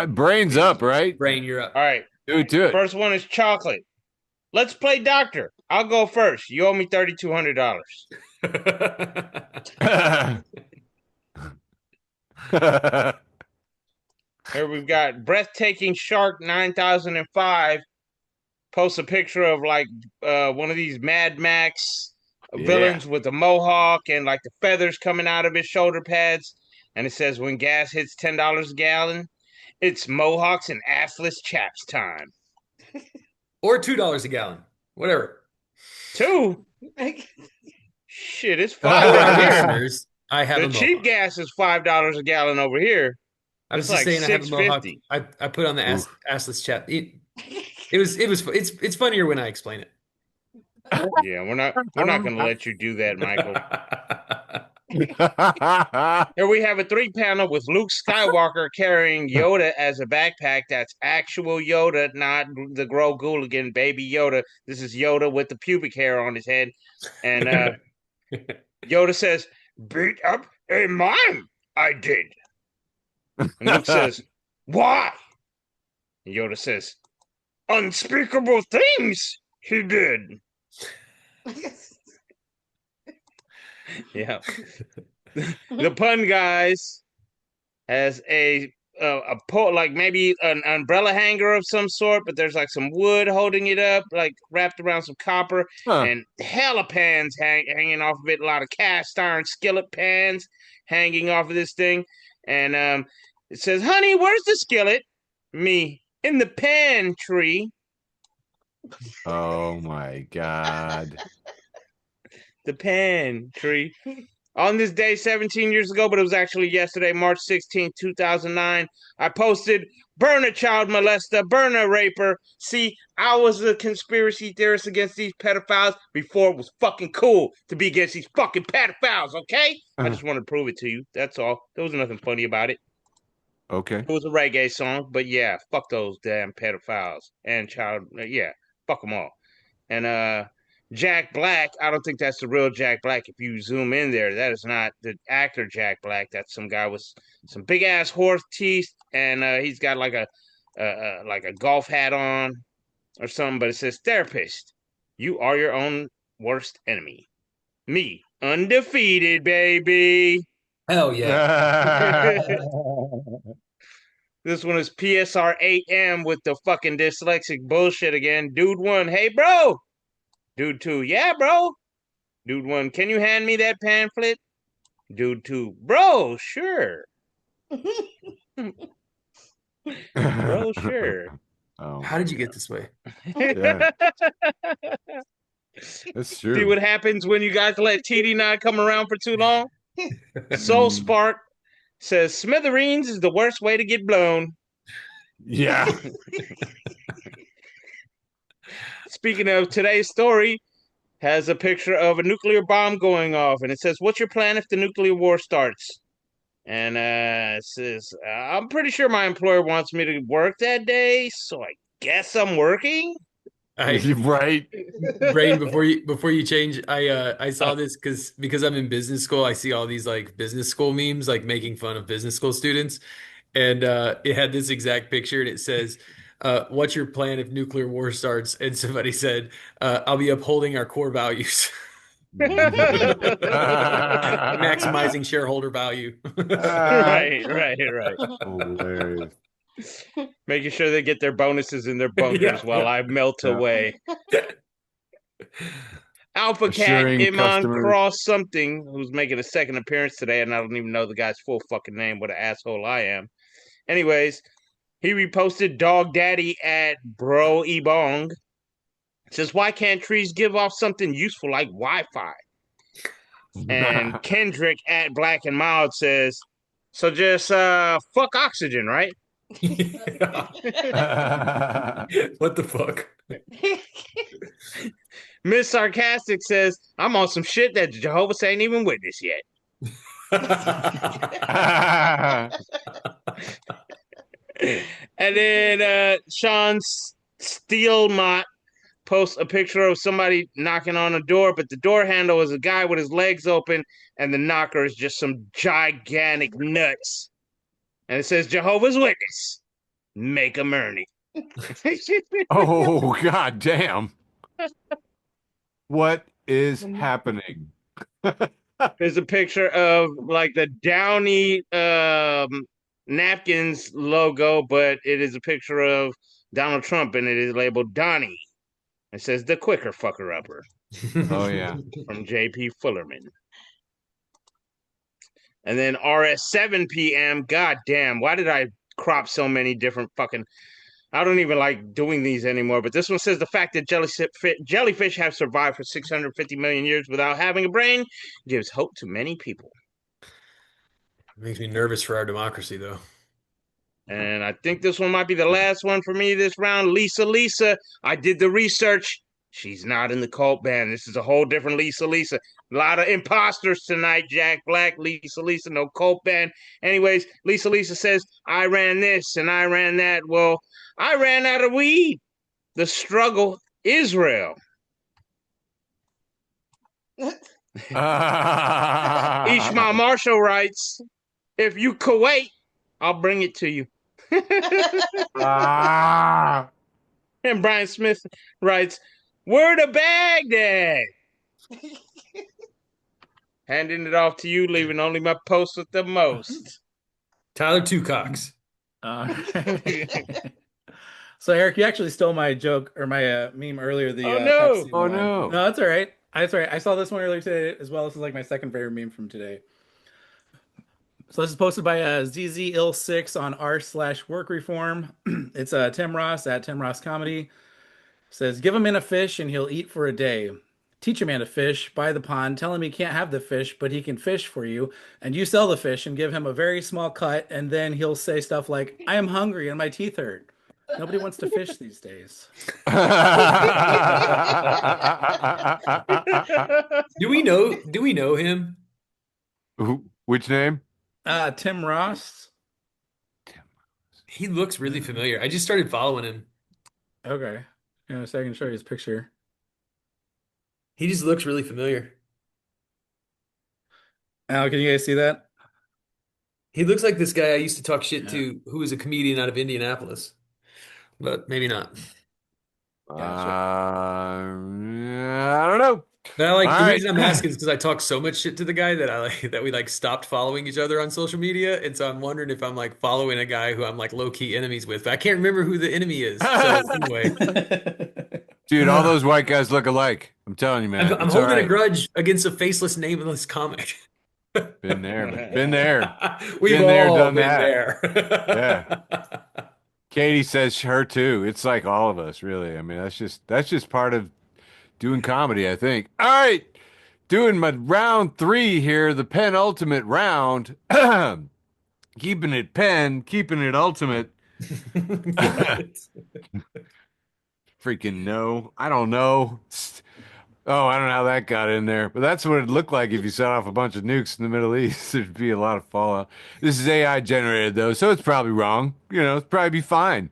Brain's up, right? Brain, you're up. All right. Do it. First one is chocolate. Let's play doctor. I'll go first. You owe me $3,200. Here we've got breathtaking shark 9005. Posts a picture of like one of these Mad Max villains with a mohawk and like the feathers coming out of his shoulder pads. And it says, "When gas hits $10 a gallon, it's mohawks and assless chaps time." Or $2 a gallon. Whatever. 2? Shit, it's $5 here. I have the a cheap mohawk. gas is $5 a gallon over here. I was It's just like saying I have a mohawk. I put on the assless chap. It's funnier when I explain it. Yeah, we're not going to let you do that, Michael. Here we have a 3-panel with Luke Skywalker carrying Yoda as a backpack. That's actual Yoda, not the Grow Gooligan baby Yoda. This is Yoda with the pubic hair on his head. And Yoda says, "Beat up a mime, I did." And Luke says, "Why?" And Yoda says, "Unspeakable things he did." Yeah. The Pun Guys has a a pole, like maybe an umbrella hanger of some sort, but there's like some wood holding it up, like wrapped around some copper, Huh. and hella pans hanging off of it. A lot of cast iron skillet pans hanging off of this thing, and it says, "Honey, where's the skillet?" Me, in the pantry. Oh my God. The pantry. On this day 17 years ago, but it was actually yesterday, March 16, 2009, I posted, "Burn a child molester, burn a raper." See, I was a conspiracy theorist against these pedophiles before it was fucking cool to be against these fucking pedophiles, okay? I just want to prove it to you. That's all. There was nothing funny about it. Okay. It was a reggae song, but yeah, fuck those damn pedophiles and child. Yeah, fuck them all. And Jack Black, I don't think that's the real Jack Black. If you zoom in there, that is not the actor Jack Black. That's some guy with some big ass horse teeth, and he's got like a golf hat on or something. But it says, "Therapist, you are your own worst enemy. Me, undefeated, baby." Hell yeah. This one is PSR 8M with the fucking dyslexic bullshit again. Dude 1, "Hey bro." Dude 2, "Yeah bro." Dude 1, "Can you hand me that pamphlet?" Dude 2, "Bro, sure." Bro, sure. Oh, How did you get this way? Yeah. That's See true. what happens when you guys let TD9 come around for too long? Soul Spark says, "Smithereens is the worst way to get blown." Yeah. Speaking of, today's story has a picture of a nuclear bomb going off, and it says, "What's your plan if the nuclear war starts?" And it says, "I'm pretty sure my employer wants me to work that day, so I guess I'm working." Right. Brane, before you change, I saw this because I'm in business school. I see all these like business school memes, like making fun of business school students, and it had this exact picture, and it says, "What's your plan if nuclear war starts?" And somebody said, "I'll be upholding our core values, maximizing shareholder value." Right. Hilarious. Making sure they get their bonuses in their bunkers Yeah, while yeah. I melt Yeah. away. Alpha Cat Assuring Imon customers. Cross something, who's making a second appearance today, and I don't even know the guy's full fucking name. What an asshole I am. Anyways, he reposted Dog Daddy at Bro Ebong. Says, "Why can't trees give off something useful like Wi-Fi?" And Kendrick at Black and Mild says, "So just fuck oxygen, right?" What the fuck? Miss Sarcastic says, "I'm on some shit that Jehovah's ain't even witnessed yet." And then Sean Steelmont posts a picture of somebody knocking on a door, but the door handle is a guy with his legs open, and the knocker is just some gigantic nuts. And it says, "Jehovah's Witness, make 'em Ernie." Oh, God damn. What is happening? There's a picture of like the Downy napkins logo, but it is a picture of Donald Trump, and it is labeled Donnie. It says, "The quicker fucker upper," Oh, yeah. from JP Fullerman. And then RS7PM, god damn, why did I crop so many different fucking... I don't even like doing these anymore, but this one says, "The fact that jellyfish have survived for 650 million years without having a brain gives hope to many people." Makes me nervous for our democracy, though. And I think this one might be the last one for me this round. Lisa, I did the research. She's not in the cult band. This is a whole different Lisa. A lot of imposters tonight. Jack Black, Lisa, no cult band. Anyways, Lisa says, "I ran this and I ran that." Well, I ran out of weed. The struggle, Israel. Ishmael Marshall writes, "If you Kuwait, I'll bring it to you." And Brian Smith writes, "Word of Baghdad." Handing it off to you, leaving only my post with the most. Tyler Two Cocks. So Eric, you actually stole my joke or my meme earlier. The Oh, no. Pepsi Oh one. no. No, that's all right. That's all right. I saw this one earlier today as well. This is like my second favorite meme from today. So this is posted by ZZIll6 on r/work reform. It's Tim Ross at Tim Ross Comedy. Says, give a man a fish and he'll eat for a day. Teach a man to fish by the pond. Tell him he can't have the fish, but he can fish for you. And you sell the fish and give him a very small cut. And then he'll say stuff like, I am hungry and my teeth hurt. Nobody wants to fish these days. Do we know him? Which name? Tim Ross. He looks really familiar. I just started following him. Okay. In a second, show you his picture. He just looks really familiar. Al, can you guys see that? He looks like this guy I used to talk shit to, who was a comedian out of Indianapolis, but maybe not. I don't know. But I like All the right. reason I'm asking is because I talk so much shit to the guy that I like that we like stopped following each other on social media, and so I'm wondering if I'm like following a guy who I'm like low key enemies with, but I can't remember who the enemy is. So anyway, Dude, all those white guys look alike. I'm telling you, man. I'm It's all holding a right. grudge against a faceless, nameless comic. Been there, man. Been there. We've Been there, all done been that. there. Katie says her too. It's like all of us, really. I mean, that's just part of doing comedy, I think. All right. Doing my round 3 here, the penultimate round. Keeping it ultimate. Freaking no. I don't know. Oh, I don't know how that got in there, but that's what it'd look like if you set off a bunch of nukes in the Middle East. There'd be a lot of fallout. This is AI generated though, so it's probably wrong. You know, it's probably be fine.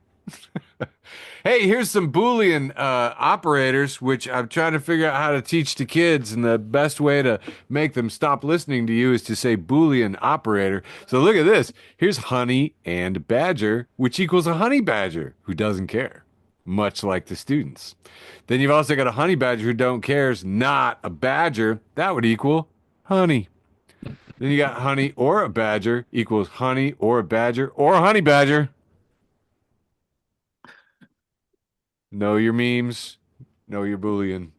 Hey, here's some Boolean operators, which I'm trying to figure out how to teach to kids, and the best way to make them stop listening to you is to say Boolean operator. So look at this. Here's honey and badger, which equals a honey badger who doesn't care, much like the students. Then you've also got a honey badger who don't cares, not a badger. That would equal honey. Then you got honey or a badger equals honey or a badger or a honey badger. Know your memes, know your Boolean.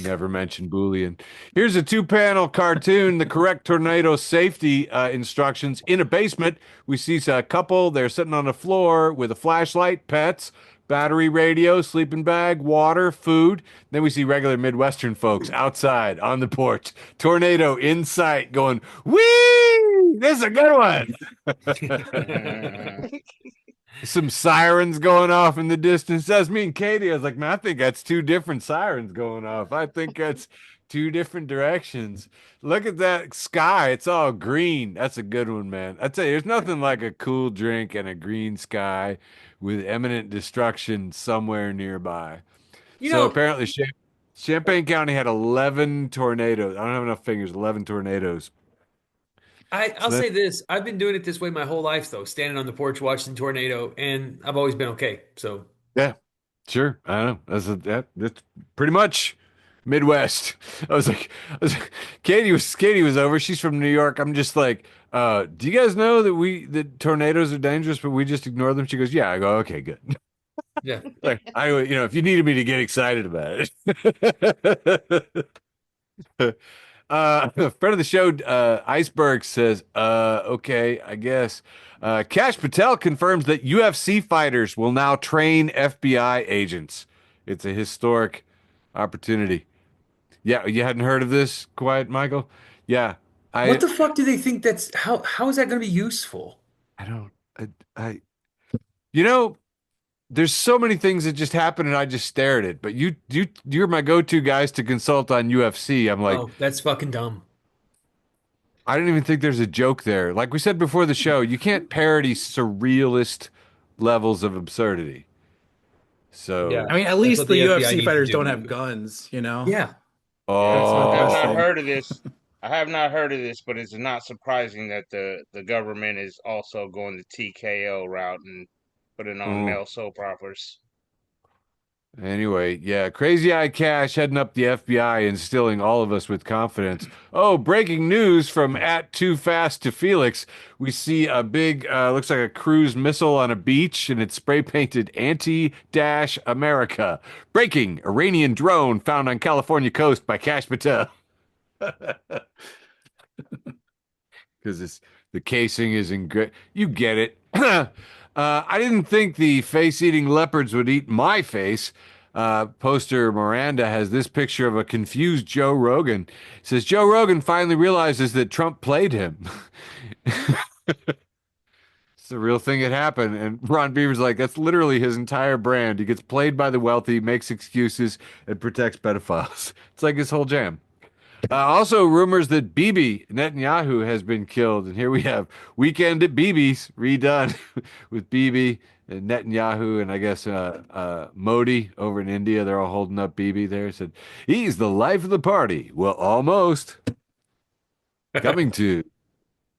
Never mention Boolean. Here's a 2-panel cartoon, the correct tornado safety instructions. In a basement, we see a couple. They're sitting on the floor with a flashlight, pets, battery radio, sleeping bag, water, food. Then we see regular Midwestern folks outside on the porch. Tornado in sight going, whee! This is a good one. Some sirens going off in the distance. That's me and Katie. I was like, man, I think that's 2 different sirens going off. I think that's 2 different directions. Look at that sky. It's all green. That's a good one, man. I tell you, there's nothing like a cool drink and a green sky with imminent destruction somewhere nearby. You So know, apparently Champaign County had 11 tornadoes. I don't have enough fingers. 11 tornadoes. I'll say this. I've been doing it this way my whole life, though, standing on the porch watching tornado, and I've always been okay. So Yeah, sure. I don't know. That's pretty much Midwest. Katie was over. She's from New York. I'm just like, do you guys know that tornadoes are dangerous, but we just ignore them? She goes, yeah. I go, okay, good. yeah. Like if you needed me to get excited about it. Friend of the show, Iceberg says, okay, I guess. Cash Patel confirms that UFC fighters will now train FBI agents. It's a historic opportunity. Yeah, you hadn't heard of this, Quiet Michael? Yeah, What the fuck do they think that's how is that going to be useful? I don't, I, you know, there's so many things that just happen and I just stare at it. But you're my go-to guys to consult on UFC. I'm like, Oh, that's fucking dumb. I don't even think there's a joke there. Like we said before the show, you can't parody surrealist levels of absurdity. So, Yeah. I mean, at That's least what the the FBI UFC needs to fighters do. don't have guns, you know? Yeah. oh, I have That's not thing. heard of this. I have not heard of this, but it's not surprising that the government is also going the TKO route and putting on male soap operas. Anyway, yeah, Crazy Eye Cash heading up the FBI, instilling all of us with confidence. Oh, breaking news from at Too Fast to Felix. We see a big, looks like a cruise missile on a beach, and it's spray painted anti-America. Breaking Iranian drone found on California coast by Cash Patel. Because it's the casing is in great. You get it. I didn't think the face-eating leopards would eat my face. Poster Miranda has this picture of a confused Joe Rogan. It says Joe Rogan finally realizes that Trump played him. It's the real thing that happened. And Ron Beaver's like, that's literally his entire brand. He gets played by the wealthy, makes excuses, and protects pedophiles. It's like his whole jam. Also, rumors that Bibi Netanyahu has been killed. And here we have Weekend at Bibi's redone with Bibi and Netanyahu and I guess Modi over in India. They're all holding up Bibi there. Said, he's the life of the party. Well, almost. Coming to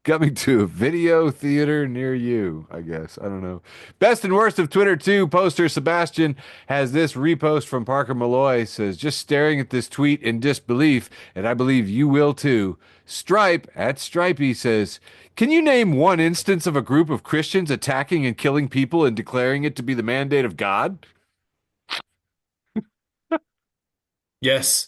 Coming to a video theater near you, I guess. I don't know. Best and worst of Twitter 2 poster Sebastian has this repost from Parker Malloy. Says, just staring at this tweet in disbelief, and I believe you will too. Stripe at Stripey says, can you name one instance of a group of Christians attacking and killing people and declaring it to be the mandate of God? Yes.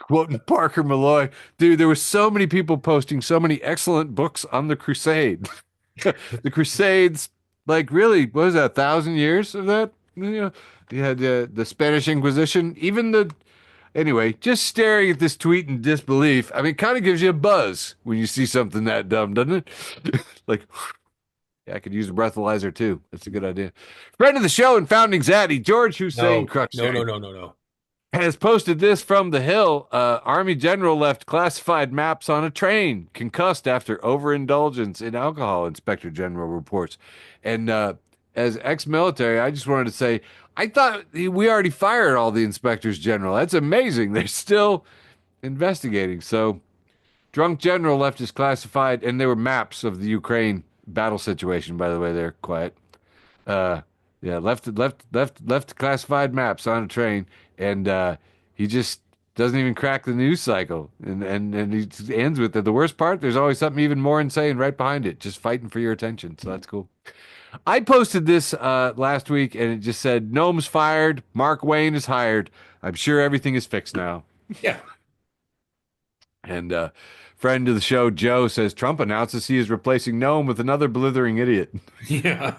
Quoting Parker Malloy, dude, there were so many people posting so many excellent books on the Crusade. The Crusades, like really, what was that, 1,000 years of that? You had the Spanish Inquisition, even the. Anyway, just staring at this tweet in disbelief. I mean, it kind of gives you a buzz when you see something that dumb, doesn't it? Like, yeah, I could use a breathalyzer too. That's a good idea. Friend of the show and founding zaddy, George Hussein Cruikshank, No. has posted this from the Hill. Army general left classified maps on a train, concussed after overindulgence in alcohol, Inspector General reports. And as ex-military, I just wanted to say, I thought we already fired all the inspectors general. That's amazing. They're still investigating. So, drunk general left his classified, and there were maps of the Ukraine battle situation, by the way, they're quiet. Uh, yeah, left classified maps on a train, and he just doesn't even crack the news cycle. And he ends with the worst part. There's always something even more insane right behind it, just fighting for your attention. So that's cool. I posted this last week, and it just said, Gnome's fired, Mark Wayne is hired. I'm sure everything is fixed now. Yeah. And friend of the show, Joe, says Trump announces he is replacing Gnome with another blithering idiot. Yeah.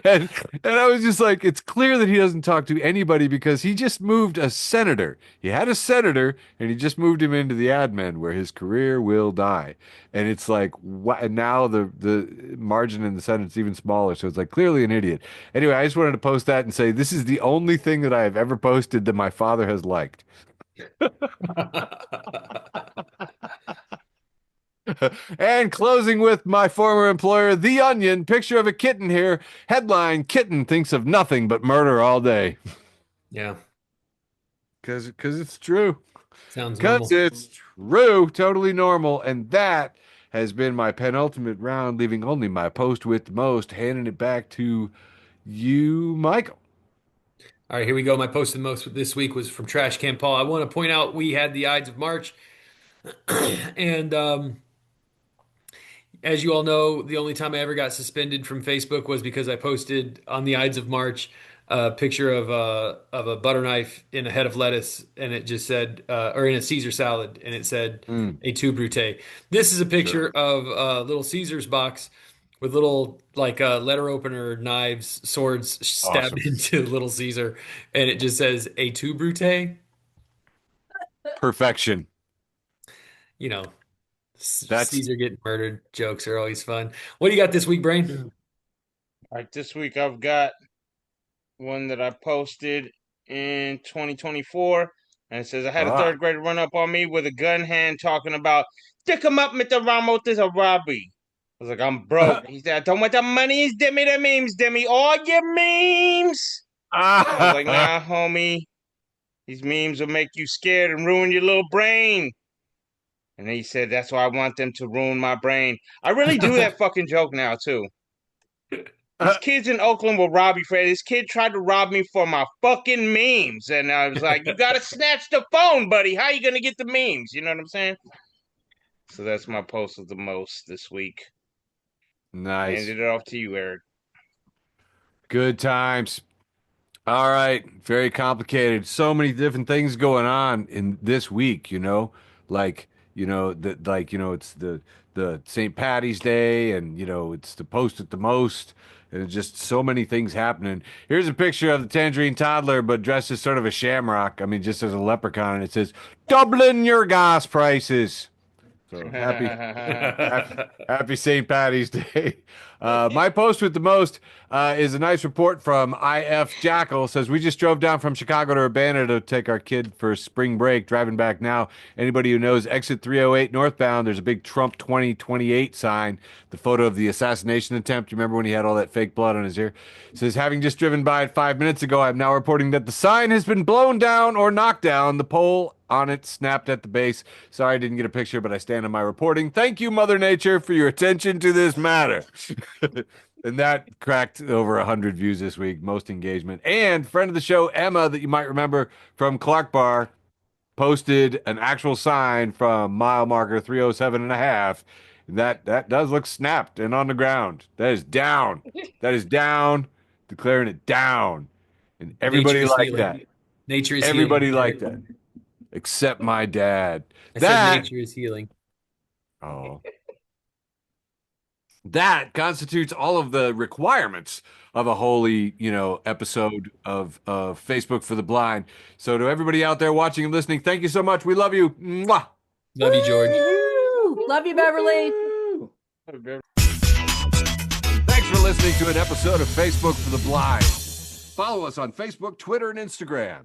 And I was just like, it's clear that he doesn't talk to anybody because he just moved a senator. He had a senator, and he just moved him into the admin where his career will die. And it's like, what? And now the margin in the Senate's even smaller. So it's like clearly an idiot. Anyway, I just wanted to post that and say this is the only thing that I have ever posted that my father has liked. And closing with my former employer, The Onion, picture of a kitten here. Headline, kitten thinks of nothing but murder all day. Yeah. Because it's true. Sounds normal. Because it's true. Totally normal. And that has been my penultimate round, leaving only my post with the most, handing it back to you, Michael. All right, here we go. My post the most this week was from Trash Can Paul. I want to point out we had the Ides of March. And as you all know, the only time I ever got suspended from Facebook was because I posted on the Ides of March a picture of a butter knife in a head of lettuce, and it just said, or in a Caesar salad, and it said a two brute. This is a picture of a little Caesar's box with little like letter opener knives, swords stabbed into Little Caesar, and it just says a two brute. Perfection. You know, That's Caesar getting murdered jokes are always fun. What do you got this week, Brane? All right, this week I've got one that I posted in 2024, and it says I had a third grader run up on me with a gun hand talking about stick him up, Mr. Ramos, this is a robbery. I was like, I'm broke. He said, I don't want the money, dimmy the memes, dimmy all your memes. I was like, nah, homie, these memes will make you scared and ruin your little brain. And he said, that's why I want them to ruin my brain. I really do that fucking joke now, too. These kids in Oakland will rob you for it. This kid tried to rob me for my fucking memes. And I was like, you gotta snatch the phone, buddy. How you gonna get the memes? You know what I'm saying? So that's my post of the most this week. Nice. Handed it off to you, Eric. Good times. All right. Very complicated. So many different things going on in this week, like, it's the St. Patty's Day and, it's the post at the most. And just so many things happening. Here's a picture of the tangerine toddler, but dressed as sort of a shamrock. I mean, just as a leprechaun. And it says, doubling your gas prices. So happy St. Patty's Day. My post with the most is a nice report from IF Jackal. Says we just drove down from Chicago to Urbana to take our kid for spring break. Driving back now. Anybody who knows exit 308 northbound, there's a big Trump 2028 sign. The photo of the assassination attempt. You remember when he had all that fake blood on his ear? It says having just driven by it 5 minutes ago, I'm now reporting that the sign has been blown down or knocked down. The pole on it snapped at the base. Sorry I didn't get a picture, but I stand on my reporting. Thank you, Mother Nature, for your attention to this matter. And that cracked over 100 views this week, most engagement. And friend of the show, Emma, that you might remember from Clark Bar, posted an actual sign from mile marker 307.5. That does look snapped and on the ground. That is down. That is down, declaring it down. And everybody Nature is liked healing. that. Nature is Everybody healing. liked that. Except my dad. I said nature is healing. Oh. That constitutes all of the requirements of a holy, episode of Facebook for the Blind. So to everybody out there watching and listening, thank you so much. We love you. Mwah. Love you, George. Woo! Love you, Beverly. Thanks for listening to an episode of Facebook for the Blind. Follow us on Facebook, Twitter, and Instagram.